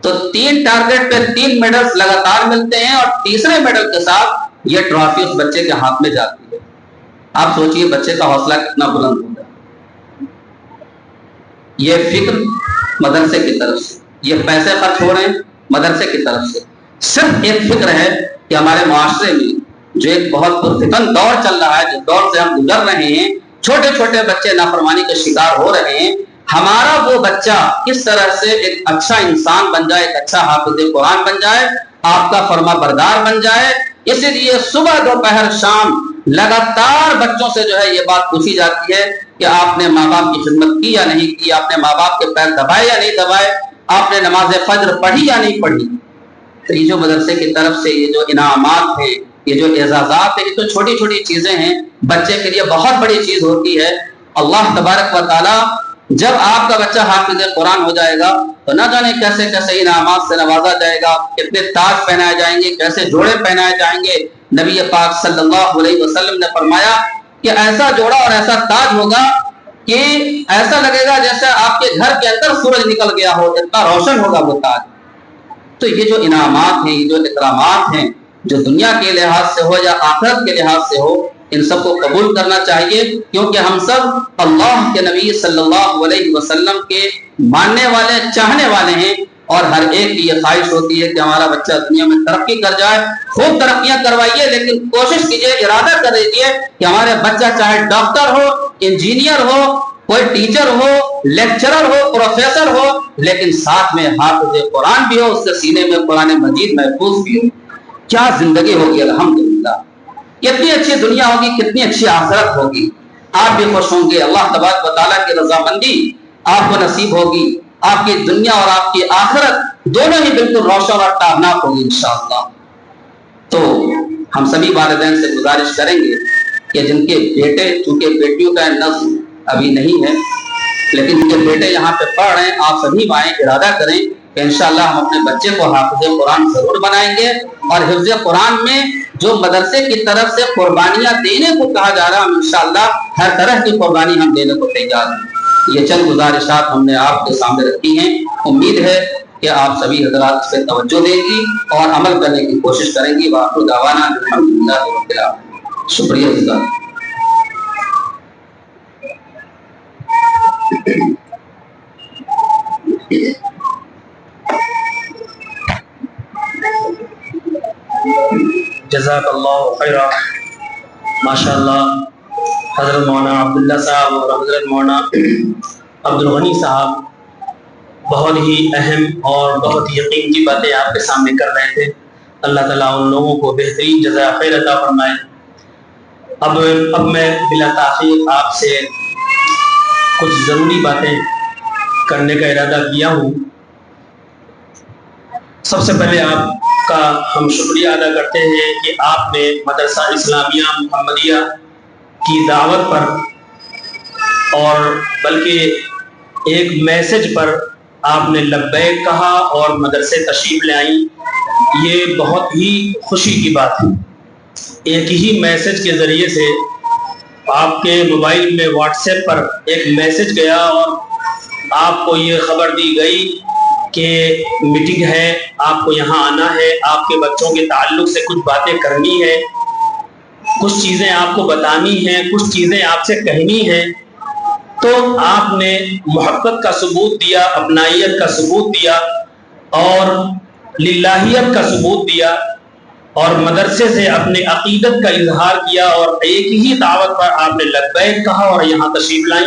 تو 3 ٹارگٹ پہ 3 میڈلز لگاتار ملتے ہیں, اور تیسرے میڈل کے ساتھ یہ ٹرافی اس بچے کے ہاتھ میں جاتی ہے. آپ سوچئے بچے کا حوصلہ کتنا بلند ہوگا. یہ فکر مدرسے کی طرف سے, یہ پیسے خرچ ہو رہے ہیں مدرسے کی طرف سے. صرف ایک فکر ہے کہ ہمارے معاشرے میں جو ایک بہت پرفتن دور چل رہا ہے, جس دور سے ہم گزر رہے ہیں, چھوٹے چھوٹے بچے نافرمانی کے شکار ہو رہے ہیں, ہمارا وہ بچہ کس طرح سے ایک اچھا انسان بن جائے, ایک اچھا حافظ قرآن بن جائے, آپ کا فرما بردار بن جائے. اسی لیے صبح دوپہر شام لگاتار بچوں سے جو ہے یہ بات پوچھی جاتی ہے کہ آپ نے ماں باپ کی خدمت کی یا نہیں کی, آپ نے ماں باپ کے پیر دبائے یا نہیں دبائے, آپ نے نماز فجر پڑھی یا نہیں پڑھی. تو یہ جو مدرسے کی طرف سے یہ جو انعامات ہیں, یہ جو اعزازات ہیں, یہ تو چھوٹی چھوٹی چیزیں ہیں, بچے کے لیے بہت بڑی چیز ہوتی ہے. اللہ تبارک و تعالی جب آپ کا بچہ حافظ قرآن ہو جائے گا تو نہ جانے کیسے کیسے انعامات سے نوازا جائے گا, کتنے تاج پہنائے جائیں گے, کیسے جوڑے پہنائے جائیں گے. نبی پاک صلی اللہ علیہ وسلم نے فرمایا کہ ایسا جوڑا اور ایسا تاج ہوگا کہ ایسا لگے گا جیسے آپ کے گھر کے اندر سورج نکل گیا ہو, اتنا روشن ہوگا وہ تاج. تو یہ جو انعامات ہیں, یہ جو اکرامات ہیں, جو دنیا کے لحاظ سے ہو یا آخرت کے لحاظ سے ہو, ان سب کو قبول کرنا چاہیے, کیونکہ ہم سب اللہ کے نبی صلی اللہ علیہ وسلم کے ماننے والے, چاہنے والے ہیں, اور ہر ایک کی یہ خواہش ہوتی ہے کہ ہمارا بچہ دنیا میں ترقی کر جائے. خوب ترقیاں کروائیے, لیکن کوشش کیجئے, ارادہ کر دیجئے کہ ہمارے بچہ چاہے ڈاکٹر ہو, انجینئر ہو, کوئی ٹیچر ہو, لیکچرر ہو, پروفیسر ہو, لیکن ساتھ میں حافظ قرآن بھی ہو, اس کے سینے میں قرآن مجید محفوظ بھی ہو. کیا زندگی ہوگی الحمدللہ, کتنی اچھی دنیا ہوگی, کتنی اچھی آخرت ہوگی. آپ بھی خوش ہوں گے, اللہ تبارک و تعالیٰ کی رضامندی آپ کو نصیب ہوگی, آپ کی دنیا اور آپ کی آخرت دونوں ہی بالکل روشن اور تابناک ہوگی انشاءاللہ. تو ہم سبھی والدین سے گزارش کریں گے کہ جن کے بیٹے, چونکہ بیٹیوں کا نظم ابھی نہیں ہے, لیکن جو بیٹے یہاں پہ پڑھ رہے ہیں, آپ سبھی مائیں ارادہ کریں کہ انشاءاللہ ہم اپنے بچے کو حافظ قرآن ضرور بنائیں گے, اور حفظ قرآن میں جو مدرسے کی طرف سے قربانیاں دینے کو کہا جا رہا ہے, ہم انشاءاللہ ہر طرح کی قربانی ہم دینے کو تیار ہیں. یہ چند گزارشات ہم نے آپ کے سامنے رکھی ہیں. امید ہے کہ آپ سبھی حضرات اس پہ توجہ دیں گی اور عمل کرنے کی کوشش کریں گی. وآخر دعوانا الحمدللہ رب العالمین. شکریہ جزاک. جزاک اللہ خیرہ. ماشاء اللہ حضرت مولانا عبداللہ صاحب اور حضرت مولانا عبدالغنی صاحب بہت ہی اہم اور بہت ہی قیمتی باتیں آپ کے سامنے کر رہے تھے. اللہ تعالیٰ ان لوگوں کو بہترین جزا خیر عطا فرمائے. اب میں بلا تاخیر آپ سے کچھ ضروری باتیں کرنے کا ارادہ کیا ہوں. سب سے پہلے آپ کا ہم شکریہ ادا کرتے ہیں کہ آپ نے مدرسہ اسلامیہ محمدیہ کی دعوت پر اور بلکہ ایک میسج پر آپ نے لبیک کہا اور مدرسے تشریف لے آئیں. یہ بہت ہی خوشی کی بات ہے. ایک ہی میسج کے ذریعے سے آپ کے موبائل میں واٹس ایپ پر ایک میسج گیا اور آپ کو یہ خبر دی گئی کہ میٹنگ ہے, آپ کو یہاں آنا ہے, آپ کے بچوں کے تعلق سے کچھ باتیں کرنی ہے, کچھ چیزیں آپ کو بتانی ہیں, کچھ چیزیں آپ سے کہنی ہیں. تو آپ نے محبت کا ثبوت دیا, اپنائیت کا ثبوت دیا اور للہیت کا ثبوت دیا, اور مدرسے سے اپنے عقیدت کا اظہار کیا, اور ایک ہی دعوت پر آپ نے لبیک کہا اور یہاں تشریف لائیں.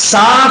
7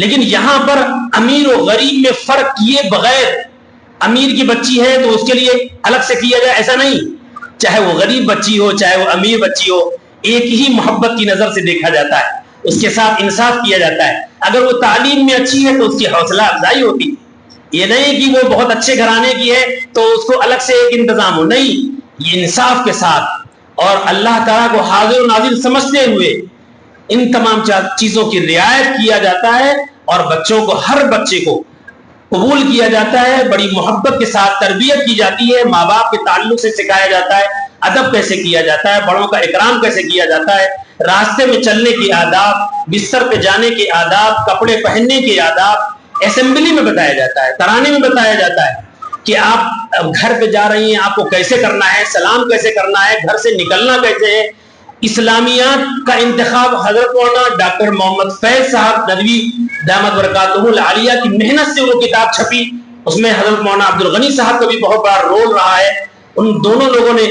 لیکن یہاں پر امیر و غریب میں فرق کیے بغیر امیر کی بچی ہے تو اس کے لیے الگ سے کیا جائے، ایسا نہیں، چاہے وہ غریب بچی ہو چاہے وہ امیر بچی ہو، ایک ہی محبت کی نظر سے دیکھا جاتا ہے، اس کے ساتھ انصاف کیا جاتا ہے۔ اگر وہ تعلیم میں اچھی ہے تو اس کی حوصلہ افزائی ہوتی، یہ نہیں کہ وہ بہت اچھے گھرانے کی ہے تو اس کو الگ سے ایک انتظام ہو، نہیں، یہ انصاف کے ساتھ اور اللہ تعالیٰ کو حاضر و ناظر سمجھتے ہوئے ان تمام چیزوں کی رعایت کیا جاتا ہے، اور بچوں کو، ہر بچے کو قبول کیا جاتا ہے، بڑی محبت کے ساتھ تربیت کی جاتی ہے، ماں باپ کے تعلق سے سکھایا جاتا ہے، ادب کیسے کیا جاتا ہے، بڑوں کا اکرام کیسے کیا جاتا ہے، راستے میں چلنے کے آداب، بستر پہ جانے کے آداب، کپڑے پہننے کے آداب اسمبلی میں بتایا جاتا ہے، ترانے میں بتایا جاتا ہے کہ آپ گھر پہ جا رہی ہیں، آپ کو کیسے کرنا ہے، سلام کیسے کرنا ہے، گھر سے نکلنا کیسے ہے۔ اسلامیات کا انتخاب حضرت مولانا ڈاکٹر محمد فیض صاحب ندوی دامت برکاتہ العالیہ کی محنت سے وہ کتاب چھپی، اس میں حضرت مولانا عبد الغنی صاحب کا بھی بہت بڑا رول رہا ہے۔ ان دونوں لوگوں نے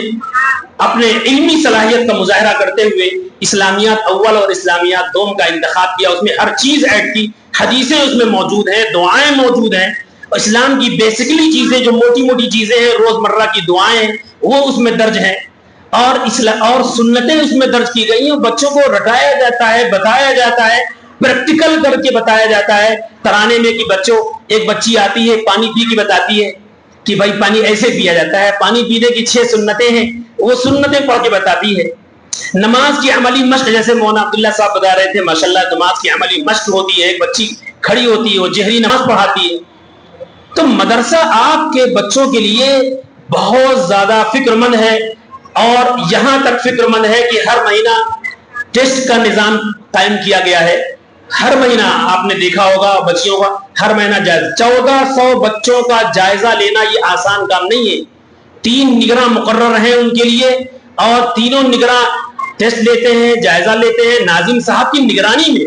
اپنے علمی صلاحیت کا مظاہرہ کرتے ہوئے اسلامیات اول اور اسلامیات دوم کا انتخاب کیا، اس میں ہر چیز ایڈ کی، حدیثیں اس میں موجود ہیں، دعائیں موجود ہیں، اسلام کی بیسیکلی چیزیں جو موٹی موٹی چیزیں ہیں، روزمرہ کی دعائیں ہیں، وہ اس میں درج ہیں، اور سنتیں اس میں درج کی گئی ہیں۔ بچوں کو رٹایا جاتا ہے، بتایا جاتا ہے، پریکٹیکل کر کے بتایا جاتا ہے۔ ترانے میں کہ بچوں، ایک بچی آتی ہے پانی پی کے بتاتی ہے کہ بھائی پانی ایسے پیا جاتا ہے، پانی پینے کی 6 سنتیں ہیں، وہ سنتیں پڑھ کے بتاتی ہے۔ نماز کی عملی مشق، جیسے مولانا عبداللہ صاحب بتا رہے تھے، ماشاءاللہ نماز کی عملی مشق ہوتی ہے، ایک بچی کھڑی ہوتی ہے، وہ جہری نماز پڑھاتی ہے۔ تو مدرسہ آپ کے بچوں کے لیے بہت زیادہ فکر مند ہے، اور یہاں تک فکر مند ہے کہ ہر مہینہ ٹیسٹ کا نظام قائم کیا گیا ہے۔ ہر مہینہ آپ نے دیکھا ہوگا بچیوں کا ہر مہینہ جائزہ، 1400 بچوں کا جائزہ لینا یہ آسان کام نہیں ہے۔ 3 نگراں مقرر ہیں ان کے لیے، اور تینوں نگراں ٹیسٹ لیتے ہیں، جائزہ لیتے ہیں ناظم صاحب کی نگرانی میں۔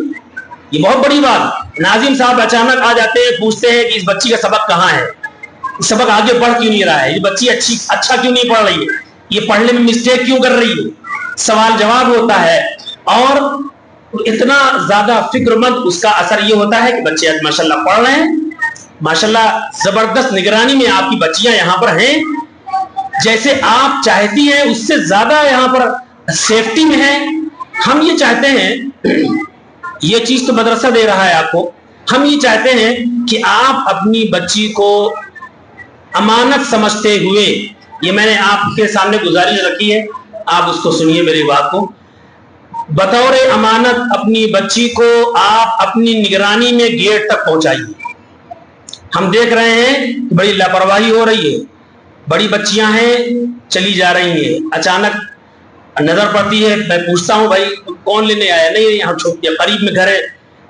یہ بہت بڑی بات، ناظم صاحب اچانک آ جاتے ہیں، پوچھتے ہیں کہ اس بچی کا سبق کہاں ہے، سبق آگے پڑھ کیوں نہیں رہا ہے، یہ بچی اچھا کیوں نہیں پڑھ رہی ہے، یہ پڑھنے میں مسٹیک کیوں کر رہی ہے، سوال جواب ہوتا ہے۔ اور اتنا زیادہ فکر مند، اس کا اثر یہ ہوتا ہے کہ بچے آج ماشاءاللہ پڑھ رہے ہیں، ماشاءاللہ زبردست نگرانی میں آپ کی بچیاں یہاں پر ہیں، جیسے آپ چاہتی ہیں اس سے زیادہ یہاں پر سیفٹی میں ہیں۔ ہم یہ چاہتے ہیں، یہ چیز تو مدرسہ دے رہا ہے آپ کو، ہم یہ چاہتے ہیں کہ آپ اپنی بچی کو امانت سمجھتے ہوئے، یہ میں نے آپ کے سامنے گزارش رکھی ہے، آپ اس کو سنیے میری بات کو، بطور امانت اپنی بچی کو آپ اپنی نگرانی میں گیٹ تک پہنچائیے۔ ہم دیکھ رہے ہیں کہ بڑی لاپرواہی ہو رہی ہے، بڑی بچیاں ہیں چلی جا رہی ہیں، اچانک نظر پڑتی ہے، میں پوچھتا ہوں بھائی کون لینے آیا، نہیں یہاں چھوٹی قریب میں گھر ہے،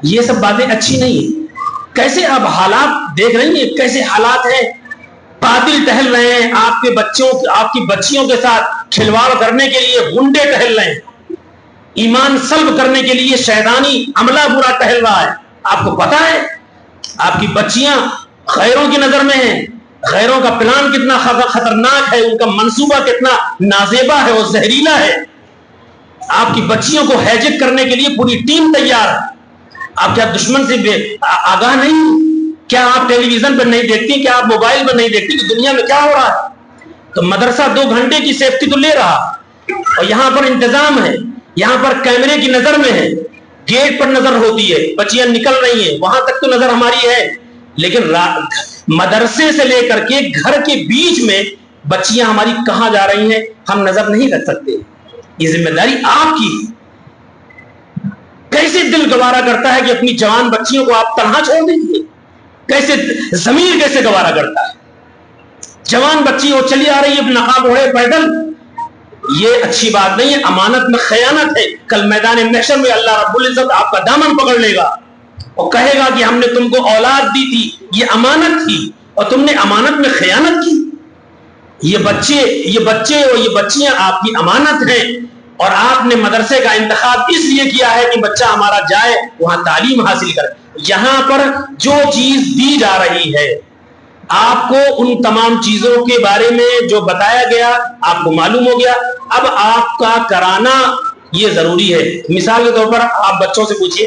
یہ سب باتیں اچھی نہیں ہیں۔ کیسے آپ حالات دیکھ رہی ہیں، کیسے حالات ہیں، قاتل ٹہل رہے ہیں آپ کے بچوں، آپ کی بچیوں کے ساتھ کھلواڑ کرنے کے لیے گنڈے ٹہل رہے ہیں، ایمان سلب کرنے کے لیے شیطانی عملہ برا ٹہل رہا ہے۔ آپ کو پتا ہے آپ کی بچیاں غیروں کی نظر میں ہیں، غیروں کا پلان کتنا خطرناک ہے، ان کا منصوبہ کتنا نازیبا ہے اور زہریلا ہے۔ آپ کی بچیوں کو ہیجک کرنے کے لیے پوری ٹیم تیار ہے۔ آپ کیا دشمن سے آگاہ نہیں؟ کیا آپ ٹیلی ویژن پر نہیں دیکھتی؟ کیا آپ موبائل پر نہیں دیکھتی کہ دنیا میں کیا ہو رہا ہے؟ تو مدرسہ 2 گھنٹے کی سیفٹی تو لے رہا، اور یہاں پر انتظام ہے، یہاں پر کیمرے کی نظر میں ہے، گیٹ پر نظر ہوتی ہے، بچیاں نکل رہی ہیں، وہاں تک تو نظر ہماری ہے، لیکن مدرسے سے لے کر کے گھر کے بیچ میں بچیاں ہماری کہاں جا رہی ہیں ہم نظر نہیں رکھ سکتے۔ یہ ذمہ داری آپ کی۔ کیسے دل گوارا کرتا ہے کہ اپنی جوان بچیوں کو آپ تنہا چھوڑ دیجیے؟ کیسے ضمیر کیسے گوارا کرتا ہے؟ جوان بچی وہ چلی آ رہی ہے نقاب اوڑھے پیدل، یہ اچھی بات نہیں ہے، امانت میں خیانت ہے۔ کل میدان محشر میں اللہ رب العزت آپ کا دامن پکڑ لے گا اور کہے گا کہ ہم نے تم کو اولاد دی تھی، یہ امانت تھی اور تم نے امانت میں خیانت کی۔ یہ بچے اور یہ بچیاں آپ کی امانت ہیں، اور آپ نے مدرسے کا انتخاب اس لیے کیا ہے کہ بچہ ہمارا جائے وہاں تعلیم حاصل کرے۔ یہاں پر جو چیز دی جا رہی ہے آپ کو، ان تمام چیزوں کے بارے میں جو بتایا گیا آپ کو معلوم ہو گیا، اب آپ کا کرانا یہ ضروری ہے۔ مثال کے طور پر آپ بچوں سے پوچھئے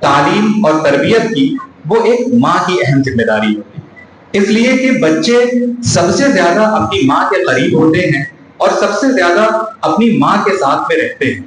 تعلیم اور تربیت کی وہ ایک ماں کی اہم ذمہ داری ہوتی ہے، اس لیے کہ بچے سب سے زیادہ اپنی ماں کے قریب ہوتے ہیں اور سب سے زیادہ اپنی ماں کے ساتھ میں رہتے ہیں۔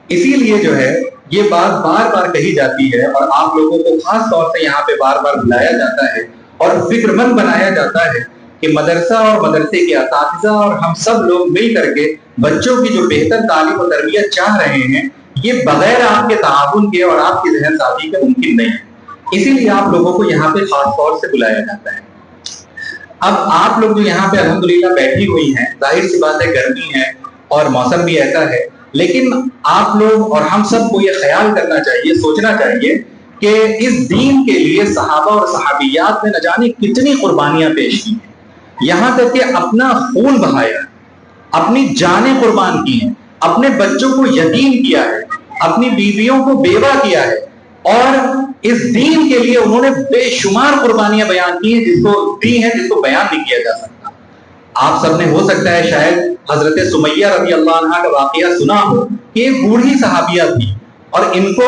اسی لیے جو ہے یہ بات بار بار کہی جاتی ہے اور آپ لوگوں کو خاص طور سے یہاں پہ بار بار بلایا جاتا ہے اور فکر مند بنایا جاتا ہے کہ مدرسہ اور مدرسے کے اساتذہ اور ہم سب لوگ مل کر کے بچوں کی جو بہتر تعلیم و تربیت چاہ رہے ہیں، یہ بغیر آپ کے تعاون کے اور آپ کی ذہن سازی کے ممکن نہیں ہے۔ اسی لیے آپ لوگوں کو یہاں پہ خاص طور سے بلایا جاتا ہے۔ اب آپ لوگ جو یہاں پہ الحمدللہ بیٹھی ہوئی ہیں، ظاہر سی بات ہے گرمی ہے اور موسم بھی ایسا ہے، لیکن آپ لوگ اور ہم سب کو یہ خیال کرنا چاہیے، سوچنا چاہیے کہ اس دین کے لیے صحابہ اور صحابیات نے نہ جانے کتنی قربانیاں پیش کی ہیں، یہاں تک کہ اپنا خون بہایا، اپنی جانیں قربان کی ہیں، اپنے بچوں کو یتیم کیا ہے، اپنی بیویوں کو بیوہ کیا ہے، اور اس دین کے لیے انہوں نے بے شمار قربانیاں بیان کی ہیں جس کو بیان نہیں کیا جا سکتا۔ آپ سب نے ہو سکتا ہے شاید حضرت سمیہ رضی اللہ عنہ کا واقعہ سنا ہو کہ ایک بوڑھی صحابیہ تھی اور ان کو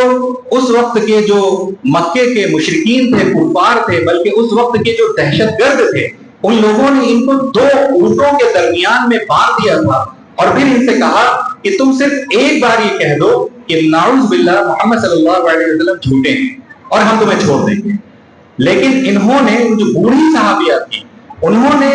اس وقت کے جو مکے کے مشرکین تھے، کفار تھے، بلکہ اس وقت کے جو دہشت گرد تھے، ان لوگوں نے ان کو 2 اونٹوں کے درمیان میں باندھ دیا تھا اور پھر ان سے کہا کہ تم صرف ایک بار یہ کہہ دو کہ نعوذ باللہ محمد صلی اللہ علیہ وسلم جھوٹے ہیں اور ہم تمہیں چھوڑ دیں گے۔ لیکن انہوں نے، جو بوڑھی صحابیہ تھی، انہوں نے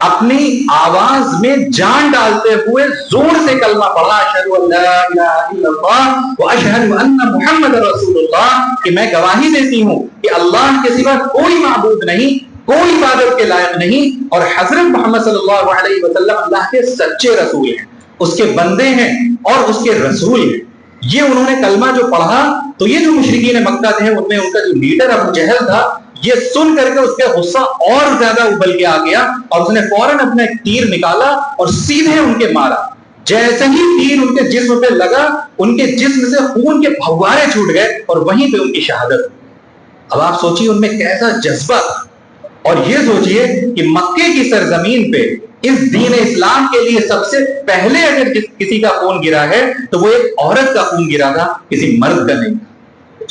اپنی آواز میں جان ڈالتے ہوئے زور سے کلمہ پڑھا، اشہد ان لا الہ الا اللہ واشہد ان محمد رسول اللہ، کہ میں گواہی دیتی ہوں کہ اللہ کے سوا کوئی معبود نہیں، کوئی عبادت کے لائق نہیں، اور حضرت محمد صلی اللہ علیہ وسلم اللہ کے سچے رسول ہیں، اس کے بندے ہیں اور اس کے رسول ہیں۔ یہ انہوں نے کلمہ جو پڑھا تو یہ جو مشرکین مکہ تھے ان میں ان کا جو لیڈر ابو جہل تھا، یہ سن کر کے اس کا غصہ اور زیادہ ابل کے آ گیا اور اس نے فوراً اپنا ایک تیر نکالا اور سیدھے ان کے مارا۔ جیسے ہی تیر ان کے جسم پہ لگا، ان کے جسم سے خون کے پھوارے چھوٹ گئے اور وہیں پہ ان کی شہادت۔ اب آپ سوچیے ان میں کیسا جذبہ، اور یہ سوچیے کہ مکے کی سرزمین پہ اس دین اسلام کے لیے سب سے پہلے اگر کسی کا خون گرا ہے تو وہ ایک عورت کا خون گرا تھا، کسی مرد کا نہیں۔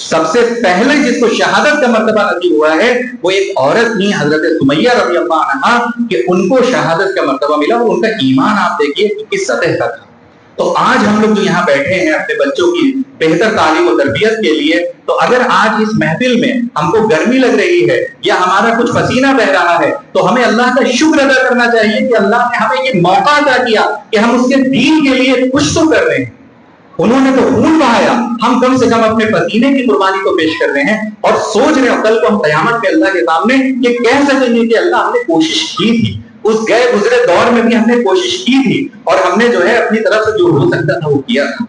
سب سے پہلے جس کو شہادت کا مرتبہ نصیب ہوا ہے وہ ایک عورت ہی حضرت سمیہ رضی اللہ عنہا، کہ ان کو شہادت کا مرتبہ ملا، اور ان کا ایمان آپ دیکھیے کس سطح کا تھا۔ تو آج ہم لوگ جو یہاں بیٹھے ہیں اپنے بچوں کی بہتر تعلیم و تربیت کے لیے، تو اگر آج اس محفل میں ہم کو گرمی لگ رہی ہے یا ہمارا کچھ پسینہ بہ رہا ہے تو ہمیں اللہ کا شکر ادا کرنا چاہیے کہ اللہ نے ہمیں یہ موقع عطا کیا کہ ہم اس کے دین کے لیے کچھ تو کر رہے ہیں۔ انہوں نے تو خون بہایا، ہم کم سے کم اپنے پسینے کی قربانی کو پیش کر رہے ہیں اور سوچ رہے ہیں کل کو ہم قیامت کے اللہ کے سامنے یہ کہہ سکیں گے کہ اللہ ہم نے کوشش کی تھی، اس گئے گزرے دور میں بھی ہم نے کوشش کی تھی اور ہم نے جو ہے اپنی طرف سے جو ہو سکتا تھا وہ کیا تھا۔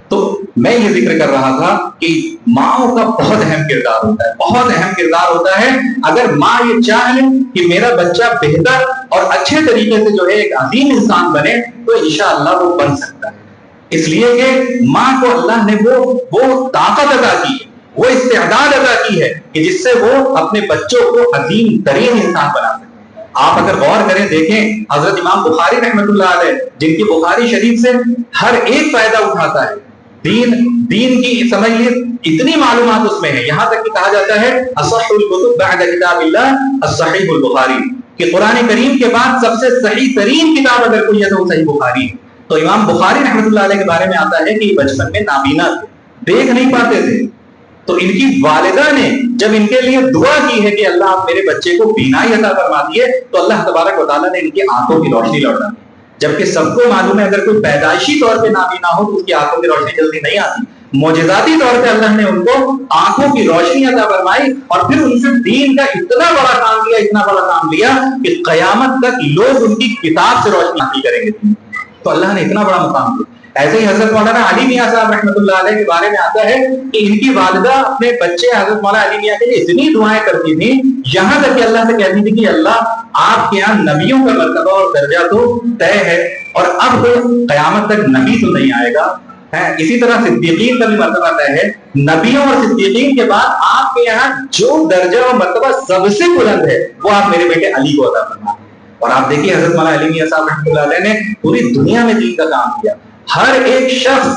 تو میں یہ ذکر کر رہا تھا کہ ماں کا بہت اہم کردار ہوتا ہے، بہت اہم کردار ہوتا ہے۔ اگر ماں یہ چاہ لے کہ میرا بچہ بہتر اور اچھے طریقے سے جو ہے ایک عظیم انسان بنے تو انشاءاللہ وہ بن سکتا ہے، اس لیے کہ ماں کو اللہ نے وہ طاقت عطا کی ہے، وہ استعداد عطا کی ہے کہ جس سے وہ اپنے بچوں کو عظیم ترین انسان بنا سکے۔ آپ اگر غور کریں دیکھیں حضرت امام بخاری رحمۃ اللہ علیہ، جن کی بخاری شریف سے ہر ایک فائدہ اٹھاتا ہے، دین کی سمجھ لیے اتنی معلومات اس میں ہے، یہاں تک کہ کہا جاتا ہے اصح الکتب بعد کتاب اللہ الصحیح البخاری، کہ قرآن کریم کے بعد سب سے صحیح ترین کتاب اگر کوئی ہے تو وہ صحیح بخاری ہے۔ تو امام بخاری رحمۃ اللہ علیہ کے بارے میں آتا ہے کہ یہ بچپن میں نابینا تھے، دیکھ نہیں پاتے تھے، تو ان کی والدہ نے جب ان کے لیے دعا کی ہے کہ اللہ آپ میرے بچے کو بینائی عطا فرما دیے، تو اللہ تبارک و تعالیٰ نے ان کی آنکھوں کی روشنی لوٹا دی۔ جبکہ سب کو معلوم ہے اگر کوئی پیدائشی طور پہ نابینا ہو تو اس کی آنکھوں کی روشنی جلدی نہیں آتی، معجزاتی طور پہ اللہ نے ان کو آنکھوں کی روشنی عطا فرمائی اور پھر ان سے دین کا اتنا بڑا کام لیا کہ قیامت تک لوگ ان کی کتاب سے روشنی حاصل کریں گے، تو اللہ نے اتنا بڑا مقام دیا۔ ایسے ہی حضرت مولانا علی میاں صاحب رحمۃ اللہ علیہ کے بارے میں آتا ہے کہ ان کی والدہ اپنے بچے حضرت مولانا علی میاں کے لیے اتنی دعائیں کرتی تھی، یہاں تک کہ اللہ سے کہتی تھی کہ اللہ آپ کے یہاں نبیوں کا مرتبہ اور درجہ تو طے ہے اور اب تو قیامت تک نبی تو نہیں آئے گا، اسی طرح صدیقین کا بھی مرتبہ طے ہے، نبیوں اور صدیقین کے بعد آپ کے یہاں جو درجہ اور مرتبہ سب سے بلند ہے وہ آپ میرے بیٹے علی کو عطا فرمائیں۔ اور آپ دیکھیے حضرت مولانا علی میاں صاحب رحمۃ اللہ علیہ نے پوری دنیا میں دین کا کام کیا، ہر ایک شخص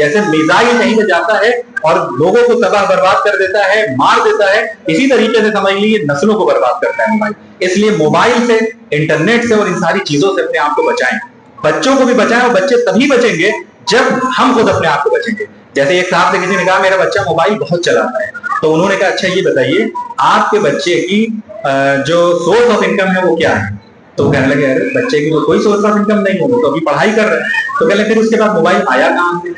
جیسے میزائل کہیں پہ جاتا ہے اور لوگوں کو تباہ برباد کر دیتا ہے، مار دیتا ہے، اسی طریقے سے سمجھ لیجیے نسلوں کو برباد کرتا ہے موبائل. اس لیے موبائل سے، انٹرنیٹ سے اور ان ساری چیزوں سے اپنے آپ کو بچائیں. بچوں کو بھی بچائیں، اور بچے تبھی بچیں گے جب ہم خود اپنے آپ کو بچیں گے. جیسے ایک صاحب سے کسی نے کہا میرا بچہ موبائل بہت چلاتا ہے، تو انہوں نے کہا اچھا یہ بتائیے آپ کے بچے کی جو سورس آف انکم ہے وہ کیا ہے؟ تو کہنے لگے ارے بچے کی تو کوئی سورس آف انکم نہیں ہوگا، تو ابھی پڑھائی کر رہے ہیں. تو کہنے لگے پھر اس کے بعد موبائل آیا کہاں سے؟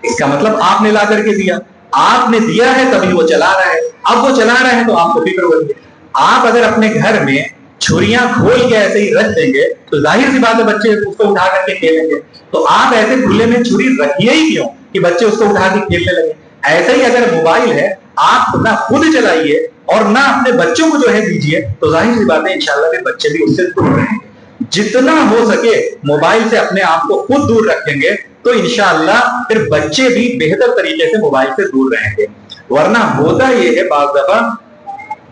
اس کا مطلب آپ نے لا کر کے دیا، آپ نے دیا ہے تبھی وہ چلا رہا ہے. اب وہ چلا رہا ہے تو آپ کو فکر ہوگی. آپ اگر اپنے گھر میں چھریاں کھول کے ایسے ہی رکھ دیں گے تو ظاہر سی بات ہے بچے اس کو اٹھا کر کے کھیلیں گے. تو آپ ایسے کھلے میں چھری رکھیے ہی کیوں کہ بچے اس کو اٹھا کے کھیلنے لگے. ایسا ہی اگر موبائل ہے آپ نہ خود چلائیے اور نہ اپنے بچوں کو جو ہے دیجیے، تو ظاہر سی بات ہے انشاءاللہ پھر بچے بھی اس سے دور رہیں گے. جتنا ہو سکے موبائل سے اپنے آپ کو خود دور رکھیں گے تو انشاءاللہ پھر بچے بھی بہتر طریقے سے موبائل سے دور رہیں گے. ورنہ ہوتا یہ ہے بعض دفعہ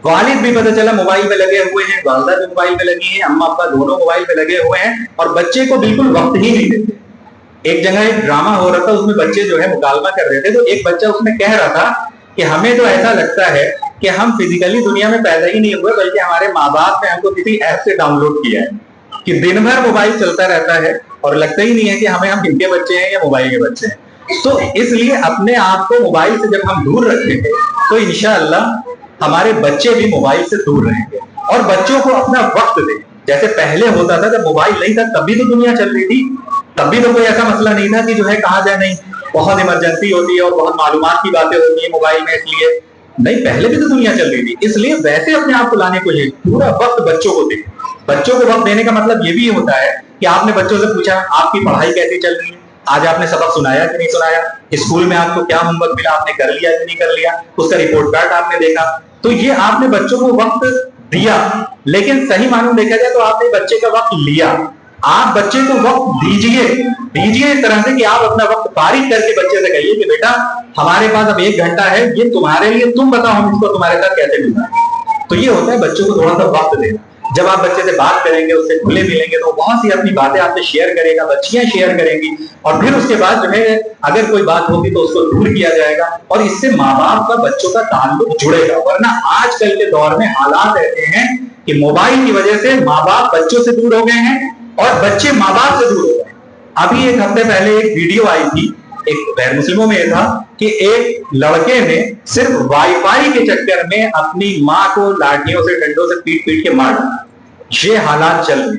والد بھی پتہ چلا موبائل پہ لگے ہوئے ہیں، والدہ بھی موبائل پہ لگی ہیں، اما ابا دونوں موبائل پہ لگے ہوئے ہیں اور بچے کو بالکل وقت ہی نہیں دیتے. ایک جگہ ایک ڈرامہ ہو رہا تھا، اس میں بچے جو ہے مکالمہ کر رہے تھے، تو ایک بچہ اس میں کہہ رہا تھا کہ ہمیں تو ایسا لگتا ہے کہ ہم فزیکلی دنیا میں پیدا ہی نہیں ہوئے، بلکہ ہمارے ماں باپ نے ہم کو کسی ایپ سے ڈاؤن لوڈ کیا ہے کہ دن بھر موبائل چلتا رہتا ہے اور لگتا ہی نہیں ہے کہ ہم ان کے بچے ہیں یا موبائل کے بچے ہیں. تو اس لیے اپنے آپ کو موبائل سے جب ہم دور رکھیں گے تو انشاءاللہ ہمارے بچے بھی موبائل سے دور رہیں گے. اور بچوں کو اپنا وقت دیں. جیسے پہلے ہوتا تھا جب موبائل نہیں تھا تب بھی تو دنیا چل رہی تھی، تب بھی تو کوئی ایسا مسئلہ نہیں تھا کہ جو ہے کہا جائے نہیں بہت ایمرجنسی ہوتی ہے اور بہت معلومات کی باتیں ہوتی ہیں موبائل میں، اس لیے نہیں، پہلے بھی تو دنیا چل رہی تھی. اس لیے ویسے اپنے آپ کو لانے کو لیے پورا وقت بچوں کو دیں. بچوں کو وقت دینے کا مطلب یہ بھی ہوتا ہے کہ آپ نے بچوں سے پوچھا آپ کی پڑھائی کیسی چل رہی ہے، آج آپ نے سبق سنایا کہ نہیں سنایا، اسکول میں آپ کو کیا ہوم ورک ملا، آپ نے کر لیا کہ نہیں کر لیا، اس کا رپورٹ کارڈ آپ نے دیکھا. تو یہ آپ نے بچوں کو وقت دیا. لیکن صحیح معنوں دیکھا جائے تو آپ نے بچے کا وقت لیا. آپ بچے کو وقت دیجئے اس طرح سے کہ آپ اپنا وقت فارغ کر کے بچے سے کہیے کہ بیٹا ہمارے پاس اب 1 گھنٹہ ہے، یہ تمہارے لیے، تم بتاؤ ہم اس کو تمہارے ساتھ کیسے ملنا ہے. تو یہ ہوتا ہے بچوں کو تھوڑا سا وقت دینا. جب آپ بچے سے بات کریں گے، اس سے کھلے ملیں گے تو بہت سی اپنی باتیں آپ سے شیئر کرے گا، بچیاں شیئر کریں گی، اور پھر اس کے بعد جو ہے اگر کوئی بات ہوگی تو اس کو دور کیا جائے گا اور اس سے ماں باپ کا بچوں کا تعلق جڑے گا. ورنہ آج کل کے دور میں حالات ایسے ہیں کہ موبائل کی وجہ سے ماں باپ بچوں سے دور ہو گئے ہیں اور بچے ماں باپ سے دور ہو گئے ہیں. ابھی ایک ہفتے پہلے ایک ویڈیو آئی تھی، ایک غیر مسلموں میں یہ تھا کہ ایک لڑکے نے صرف وائی فائی کے چکر میں اپنی ماں کو لاٹھیوں سے ڈنڈوں سے پیٹ پیٹ کے مار ڈالا. یہ حالات چل رہے.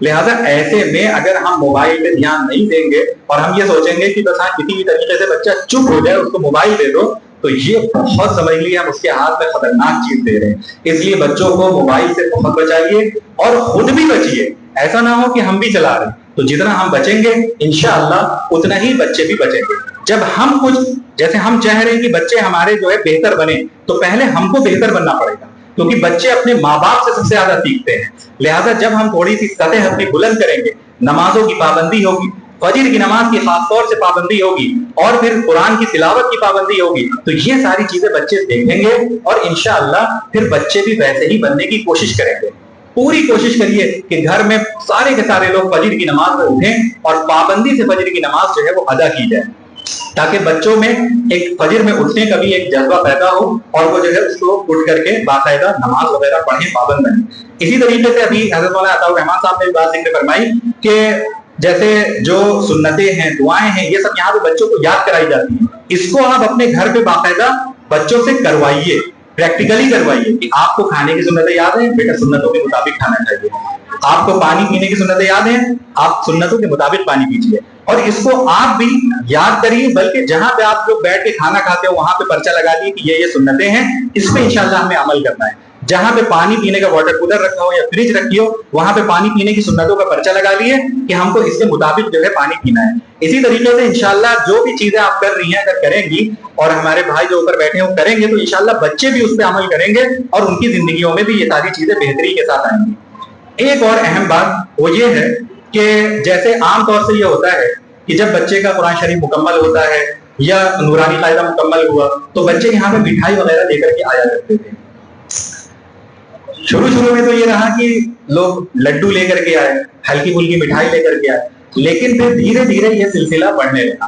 لہذا ایسے میں اگر ہم موبائل پہ دھیان نہیں دیں گے اور ہم یہ سوچیں گے کہ بس ہاں کسی بھی طریقے سے بچہ چپ ہو جائے، اس کو موبائل دے دو، تو یہ بہت سمجھ لیے ہم اس کے ہاتھ میں خطرناک چیز دے رہے ہیں. اس لیے بچوں کو موبائل سے بہت بچائیے اور خود بھی بچیے. ایسا نہ ہو کہ ہم بھی چلا رہے ہیں. تو جتنا ہم بچیں گے انشاءاللہ اتنا ہی بچے بھی بچیں گے. جب ہم کچھ جیسے ہم چاہ رہے ہیں کہ بچے ہمارے جو ہے بہتر بنے، تو پہلے ہم کو بہتر بننا پڑے گا، کیونکہ بچے اپنے ماں باپ سے سب سے زیادہ سیکھتے ہیں. لہٰذا جب ہم تھوڑی سی سطح اپنی بلند کریں گے، نمازوں کی پابندی ہوگی، فجر کی نماز کی خاص طور سے پابندی ہوگی، اور پھر قرآن کی تلاوت کی پابندی ہوگی، تو یہ ساری چیزیں بچے دیکھیں گے اور انشاءاللہ پھر بچے بھی ویسے ہی بننے کی کوشش کریں گے. پوری کوشش کریے کہ گھر میں سارے کے سارے لوگ فجر کی نماز میں اٹھیں اور پابندی سے فجر کی نماز جو ہے وہ ادا کی جائے، تاکہ بچوں میں ایک فجر میں اٹھنے کا بھی ایک جذبہ پیدا ہو اور وہ جو ہے اس کو اٹھ کر کے باقاعدہ نماز وغیرہ پڑھیں، پابند بنیں. اسی طریقے سے ابھی حضرت مولانا عطاء الرحمن صاحب نے بھی بات ذکر فرمائی کہ جیسے جو سنتیں ہیں، دعائیں ہیں، یہ سب یہاں پہ بچوں کو یاد کرائی جاتی ہیں. اس کو آپ اپنے گھر پہ باقاعدہ بچوں سے کروائیے، پریکٹیکلی کروائیے کہ آپ کو کھانے کی سنتیں یاد ہیں، بیٹا سنتوں کے مطابق کھانا چاہیے. آپ کو پانی پینے کی سنتیں یاد ہیں، آپ سنتوں کے مطابق پانی پیجیے. اور اس کو آپ بھی یاد کریے، بلکہ جہاں پہ آپ لوگ بیٹھ کے کھانا کھاتے ہو وہاں پہ پرچہ لگا دیے کہ یہ سنتیں ہیں، اس پہ انشاءاللہ ہمیں عمل کرنا ہے. جہاں پہ پانی پینے کا واٹر کولر رکھا ہو یا فریج رکھی ہو، وہاں پہ پانی پینے کی سنتوں کا پرچہ لگا لیے کہ ہم کو اس کے مطابق جو ہے پانی پینا ہے. اسی طریقے سے انشاءاللہ جو بھی چیزیں آپ کر رہی ہیں اگر کریں گی اور ہمارے بھائی جو اوپر بیٹھے ہیں وہ کریں گے، تو انشاءاللہ بچے بھی اس پہ عمل کریں گے اور ان کی زندگیوں میں بھی یہ ساری چیزیں بہتری کے ساتھ آئیں گی. ایک اور اہم بات وہ یہ ہے کہ جیسے عام طور سے یہ ہوتا ہے کہ جب بچے کا قرآن شریف مکمل ہوتا ہے یا نورانی قاعدہ مکمل ہوا تو بچے یہاں پہ مٹھائی وغیرہ لے کر کے آیا کرتے تھے. شروع میں تو یہ رہا کہ لوگ لڈو لے کر کے آئے، ہلکی پھلکی مٹھائی لے کر کے آئے، لیکن پھر دھیرے دھیرے یہ سلسلہ بڑھنے لگا.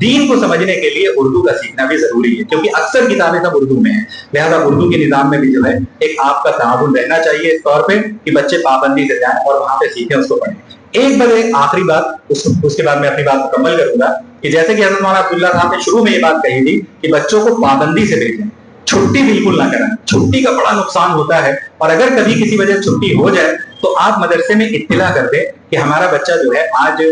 دین کو سمجھنے کے لیے اردو کا سیکھنا بھی ضروری ہے، کیونکہ اکثر کتابیں سب اردو میں ہیں، لہذا اردو کے نظام میں بھی جو ہے ایک آپ کا تعاون رہنا چاہیے اس طور پہ کہ بچے پابندی سے جائیں اور وہاں پہ سیکھیں، اس کو پڑھیں۔ ایک آخری بات، اس کے بعد میں اپنی بات مکمل کروں گا کہ جیسے کہ حضرت مولانا عبداللہ صاحب نے شروع میں یہ بات کہی تھی کہ بچوں کو پابندی سے بھیجیں، چھٹی بالکل نہ کریں، چھٹی کا بڑا نقصان ہوتا ہے، اور اگر کبھی کسی وجہ چھٹی ہو جائے تو آپ مدرسے میں اطلاع کر دیں کہ ہمارا بچہ جو ہے آج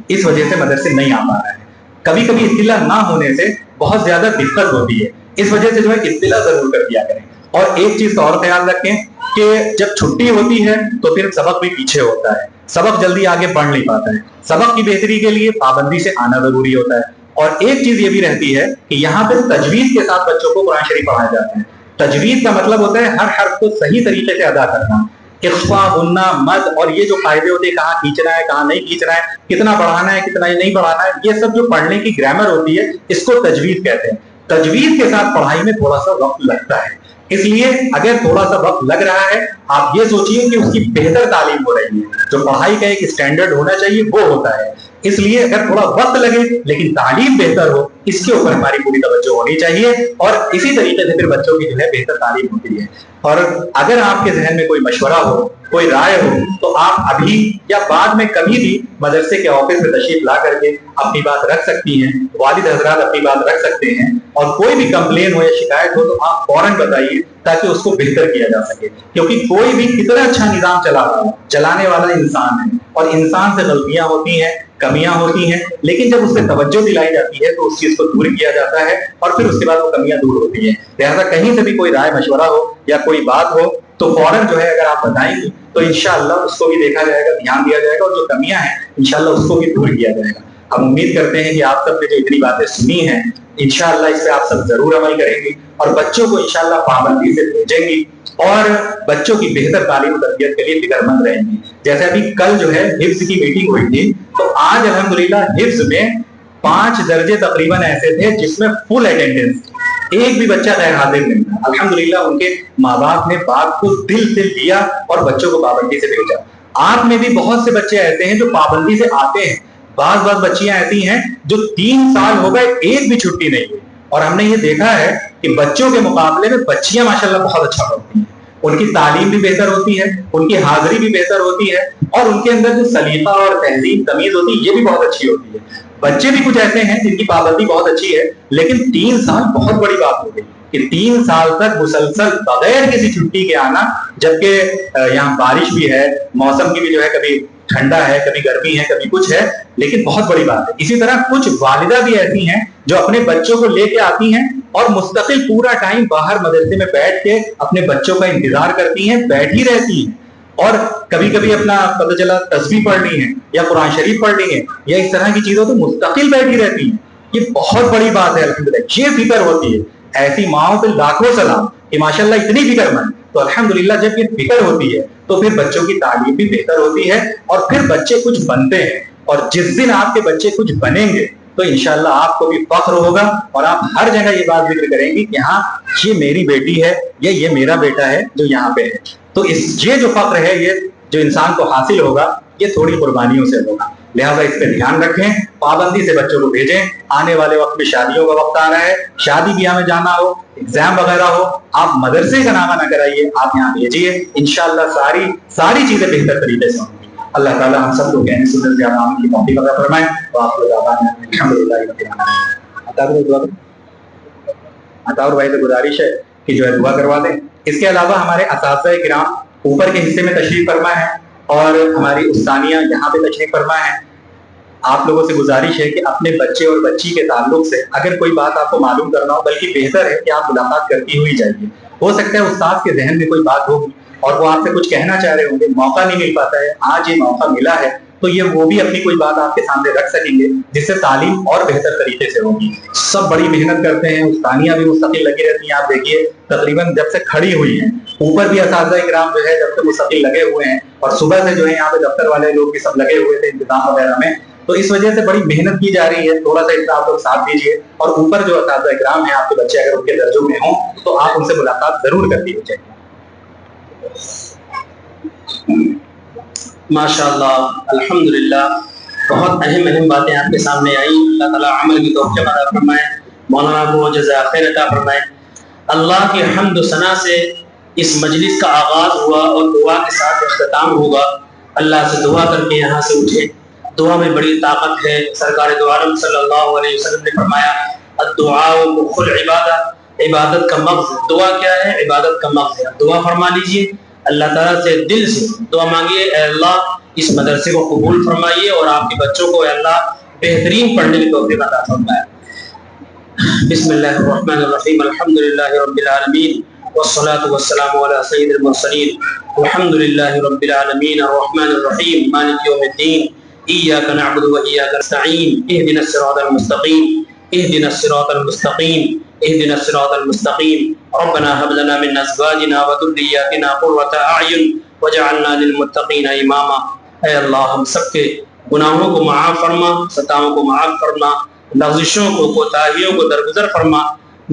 اس وجہ سے مدرسے نہیں آ پا رہا ہے۔ کبھی کبھی اطلاع نہ ہونے سے بہت زیادہ دقت ہوتی ہے، اس وجہ سے جو ہے اطلاع ضرور کر دیا کریں۔ اور ایک چیز کا اور خیال رکھیں کہ جب چھٹی ہوتی ہے تو پھر سبق بھی پیچھے ہوتا ہے، سبق جلدی آگے پڑھ نہیں پاتا ہے، سبق کی بہتری کے لیے پابندی سے آنا ضروری ہوتا ہے۔ اور ایک چیز یہ بھی رہتی ہے کہ یہاں پہ تجوید کے ساتھ بچوں کو قرآن شریف پڑھائے جاتے ہیں۔ تجوید کا مطلب ہوتا ہے ہر حرف کو صحیح طریقے سے ادا کرنا، اخفا، غنہ، مد، اور یہ جو قاعدے ہوتے ہیں کہاں کھینچنا ہے کہاں نہیں کھینچنا ہے، کتنا بڑھانا ہے کتنا نہیں بڑھانا ہے، یہ سب جو پڑھنے کی گرامر ہوتی ہے اس کو تجوید کہتے ہیں۔ تجوید کے ساتھ پڑھائی میں تھوڑا سا وقت لگتا ہے، اس لیے اگر تھوڑا سا وقت لگ رہا ہے آپ یہ سوچیے کہ اس کی بہتر تعلیم ہو رہی ہے، جو پڑھائی کا ایک اسٹینڈرڈ ہونا چاہیے وہ ہوتا ہے۔ اس لیے اگر تھوڑا وقت لگے لیکن تعلیم بہتر ہو، اس کے اوپر ہماری پوری توجہ ہونی چاہیے، اور اسی طریقے سے پھر بچوں کی جو ہے بہتر تعلیم ہوتی ہے۔ اور اگر آپ کے ذہن میں کوئی مشورہ ہو، کوئی رائے ہو، تو آپ ابھی یا بعد میں کبھی بھی مدرسے کے آفس میں تشریف لا کر کے اپنی بات رکھ سکتی ہیں، والد حضرات اپنی بات رکھ سکتے ہیں، اور کوئی بھی کمپلین ہو یا شکایت ہو تو آپ فوراً بتائیے تاکہ اس کو بہتر کیا جا سکے، کیونکہ کوئی بھی کتنا اچھا نظام چلا رہا ہے، چلانے والا انسان ہے، اور انسان سے غلطیاں ہوتی ہیں، کمیاں ہوتی ہیں، لیکن جب اس پہ توجہ دلائی جاتی ہے تو اس چیز کو دور کیا جاتا ہے، اور پھر اس کے بعد وہ کمیاں دور ہوتی ہیں۔ لہٰذا کہیں سے بھی کوئی رائے مشورہ ہو یا کوئی بات ہو تو فوراً جو ہے اگر آپ بتائیں گے تو انشاءاللہ اس کو بھی دیکھا جائے گا، دھیان دیا جائے گا، اور جو کمیاں ہیں انشاءاللہ اس کو بھی دور کیا جائے گا۔ ہم امید کرتے ہیں کہ آپ سب نے جو اتنی باتیں سنی ہیں انشاءاللہ اس پہ آپ سب ضرور عمل کریں گے، اور بچوں کو انشاءاللہ پابندی سے بھیجیں گی، اور بچوں کی بہتر تعلیم و تربیت کے لیے فکر مند رہیں گی۔ جیسے ابھی کل جو ہے حفظ کی میٹنگ ہوئی تھی، تو آج الحمدللہ حفظ میں 5 درجے تقریباً ایسے تھے جس میں فل اٹینڈنس، ایک بھی بچہ غیر حاضر نہیں تھا۔ الحمدللہ ان کے ماں باپ نے بات کو دل سے لیا اور بچوں کو پابندی سے بھیجا۔ آپ میں بھی بہت سے بچے ایسے ہیں جو پابندی سے آتے ہیں، بعض بچیاں ایسی ہیں جو 3 سال ہو گئے ایک بھی چھٹی نہیں ہوئی، اور ہم نے یہ دیکھا ہے کہ بچوں کے مقابلے میں بچیاں ماشاءاللہ بہت اچھا پڑھتی ہیں، ان کی تعلیم بھی بہتر ہوتی ہے، ان کی حاضری بھی بہتر ہوتی ہے، اور ان کے اندر جو سلیقہ اور تہذیب تمیز ہوتی ہے یہ بھی بہت اچھی ہوتی ہے۔ بچے بھی کچھ ایسے ہیں جن کی پابندی بہت اچھی ہے، لیکن 3 سال بہت بڑی بات ہو گئی کہ 3 سال تک مسلسل بغیر کسی چھٹی کے آنا، جبکہ یہاں بارش بھی ہے، موسم کی بھی جو ہے کبھی ٹھنڈا ہے کبھی گرمی ہے کبھی کچھ ہے، لیکن بہت بڑی بات ہے۔ اسی طرح کچھ والدہ بھی ایسی ہیں جو اپنے بچوں کو لے کے آتی ہیں اور مستقل پورا ٹائم باہر مدرسے میں بیٹھ کے اپنے بچوں کا انتظار کرتی ہیں، بیٹھی رہتی ہیں، اور کبھی کبھی اپنا پتہ چلا تسبیح پڑھنی ہے یا قرآن شریف پڑھنی ہے یا اس طرح کی چیزوں تو مستقل بیٹھی رہتی ہیں۔ یہ بہت بڑی بات ہے الحمدللہ، یہ فکر ہوتی ہے۔ ایسی ماؤں پہ لاکھوں سلام کہ ماشاءاللہ اتنی فکر مند۔ تو الحمدللہ جب یہ فکر ہوتی ہے تو پھر بچوں کی تعلیم بھی بہتر ہوتی ہے، اور پھر بچے کچھ بنتے ہیں، اور جس دن آپ کے بچے کچھ بنیں گے تو انشاءاللہ آپ کو بھی فخر ہوگا، اور آپ ہر جگہ یہ بات ذکر کریں گے کہ ہاں یہ میری بیٹی ہے یا یہ میرا بیٹا ہے جو یہاں پہ ہے۔ تو یہ جو فخر ہے یہ جو انسان کو حاصل ہوگا یہ تھوڑی قربانیوں سے ہوگا۔ لہٰذا اس پہ دھیان رکھیں، پابندی سے بچوں کو بھیجیں۔ آنے والے وقت میں شادیوں کا وقت آ رہا ہے، شادی بیاہ میں جانا ہو، ایگزام وغیرہ ہو، آپ مدرسے کا نامہ نہ کرائیے، آپ یہاں بھیجیے، انشاءاللہ ساری چیزیں بہتر طریقے سے ہوں گی۔ اللہ تعالیٰ ہم سب کو کہنے سننے سے عوام کی توفیق عطا فرمائے۔ عطاور بھائی سے گزارش ہے کہ جو ہے دعا کروا دیں۔ اس کے علاوہ ہمارے اساتذہ کرام اوپر کے حصے میں تشریف فرما ہے، اور ہماری استانیہ یہاں پہ تشریف فرما ہے۔ آپ لوگوں سے گزارش ہے کہ اپنے بچے اور بچی کے تعلق سے اگر کوئی بات آپ کو معلوم کرنا ہو، بلکہ بہتر ہے کہ آپ ملاقات کرتی ہوئی جائیے۔ ہو سکتا ہے استاد کے ذہن میں کوئی بات ہوگی اور وہ آپ سے کچھ کہنا چاہ رہے ہوں گے، موقع نہیں مل پاتا ہے، آج یہ موقع ملا ہے تو وہ بھی اپنی کوئی بات آپ کے سامنے رکھ سکیں گے، جس سے تعلیم اور بہتر طریقے سے ہوگی۔ سب بڑی محنت کرتے ہیں، استانیہ بھی مستقل لگی رہتی ہیں۔ آپ دیکھیے تقریباً جب سے کھڑی ہوئی ہیں، اوپر بھی اساتذہ کرام جو ہے جب سے مستقل لگے ہوئے ہیں، اور صبح سے جو ہے یہاں پہ دفتر والے لوگ بھی سب لگے ہوئے تھے انتظام وغیرہ میں، تو اس وجہ سے بڑی محنت کی جا رہی ہے۔ تھوڑا سا اس کا آپ لوگ ساتھ دیجیے، اور اوپر جو اساتذہ کرام ہیں آپ کے بچے اگر ان کے درجوں میں ہوں تو آپ ان سے ملاقات ضرور کرتی ہو چاہیے۔ ماشاءاللہ الحمدللہ بہت اہم باتیں آپ کے سامنے آئیں. اللہ تعالیٰ عمل کی توفیق عطا فرمائے, مولانا کو جزائے خیر عطا فرمائے. اللہ کی حمد و ثنا سے اس مجلس کا آغاز ہوا اور دعا کے ساتھ اختتام ہوگا. اللہ سے دعا کر کے یہاں سے اٹھے. دعا میں بڑی طاقت ہے. سرکار دو عالم صلی اللہ علیہ وسلم نے فرمایا الدعاء مخ العبادہ, عبادت کا مغز. دعا کیا ہے؟ عبادت کا مغز ہے. دعا فرما لیجئے, اللہ تعالیٰ سے دل سے دعا مانگیے, اے اللہ اس مدرسے کو قبول فرمائیے اور آپ کے بچوں کو اے اللہ بہترین پڑھنے کی توفیق عطا فرمائے. بسم اللہ الرحمن الرحیم. الحمد للہ رب العالمین والصلاة والسلام علی سید المرسلین. الحمد للہ رب العالمین الرحمن الرحیم مالک یوم الدین. ایاک نعبد و ایاک نستعین. اہدنا الصراط المستقیم اهدنا الصراط المستقيم اهدنا الصراط المستقيم. ربنا هب لنا من ازواجنا وذرياتنا قرة اعين واجعلنا للمتقين اماما. اے اللہ ہم سب کے گناہوں کو معاف فرما, خطاؤں کو معاف فرما, لغزشوں کو, کوتاہیوں کو درگزر فرما.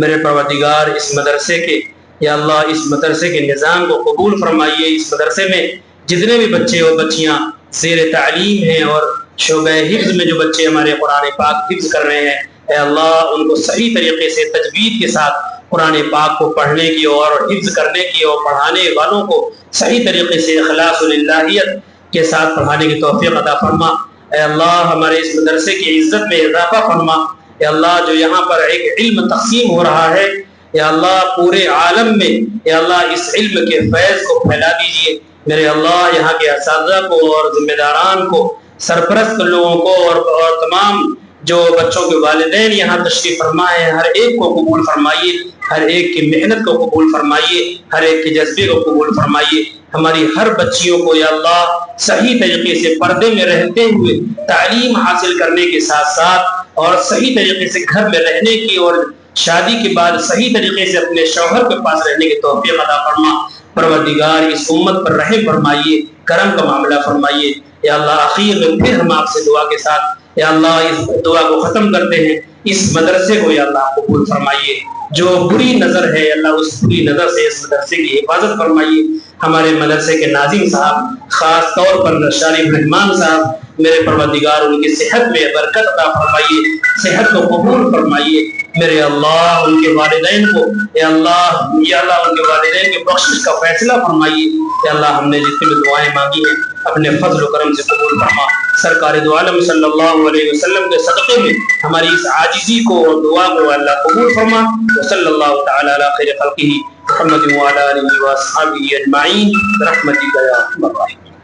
میرے پروردگار اس مدرسے کے یا اللہ اس مدرسے کے نظام کو قبول فرمائیے. اس مدرسے میں جتنے بھی بچے اور بچیاں زیر تعلیم ہیں اور شعبہ حفظ میں جو بچے ہمارے قرآن پاک حفظ کر رہے ہیں, اے اللہ ان کو صحیح طریقے سے تجوید کے ساتھ قرآن پاک کو پڑھنے کی اور حفظ کرنے کی اور پڑھانے والوں کو صحیح طریقے سے اخلاص للہیت کے ساتھ پڑھانے کی توفیق عطا فرما. اے اللہ ہمارے اس مدرسے کی عزت میں اضافہ فرما. اے اللہ جو یہاں پر ایک علم تقسیم ہو رہا ہے, یا اللہ پورے عالم میں یا اللہ اس علم کے فیض کو پھیلا دیجیے. میرے اللہ یہاں کے اساتذہ کو اور ذمہ داران کو, سرپرست لوگوں کو اور تمام جو بچوں کے والدین یہاں تشریف فرمائے ہیں, ہر ایک کو قبول فرمائیے, ہر ایک کی محنت کو قبول فرمائیے, ہر ایک کے جذبے کو قبول فرمائیے. ہماری ہر بچیوں کو یا اللہ صحیح طریقے سے پردے میں رہتے ہوئے تعلیم حاصل کرنے کے ساتھ ساتھ اور صحیح طریقے سے گھر میں رہنے کی اور شادی کے بعد صحیح طریقے سے اپنے شوہر کے پاس رہنے کی توفیق عطا فرما. پروردگار اس امت پر رحم فرمائیے, کرم کا معاملہ فرمائیے. یا اللہ آخر میں پھر ہم آپ سے دعا کے ساتھ یا اللہ اس دعا کو ختم کرتے ہیں. اس مدرسے کو یا اللہ قبول فرمائیے. جو بری نظر ہے اللہ اس بری نظر سے اس مدرسے کی حفاظت فرمائیے. ہمارے مدرسے کے ناظم صاحب, خاص طور پر شارف رحمان صاحب, میرے پروردگار ان کی صحت میں برکت عطا فرمائیے, صحت کو قبول فرمائیے. میرے اللہ ان کے والدین کو یا اللہ ان کے والدین کے بخشش کا فیصلہ فرمائیے. یا اللہ ہم نے جتنی بھی دعائیں مانگی ہیں اپنے فضل و کرم سے قبول فرما. سرکار دو عالم صلی اللہ علیہ وسلم کے صدقے میں ہماری اس عاجزی کو اور دعا کو اللہ قبول فرما. وصلی اللہ تعالی علی خیر خلقہ محمد وعلی آلہ واصحابہ اجمعین برحمتک یا ارحم الراحمین.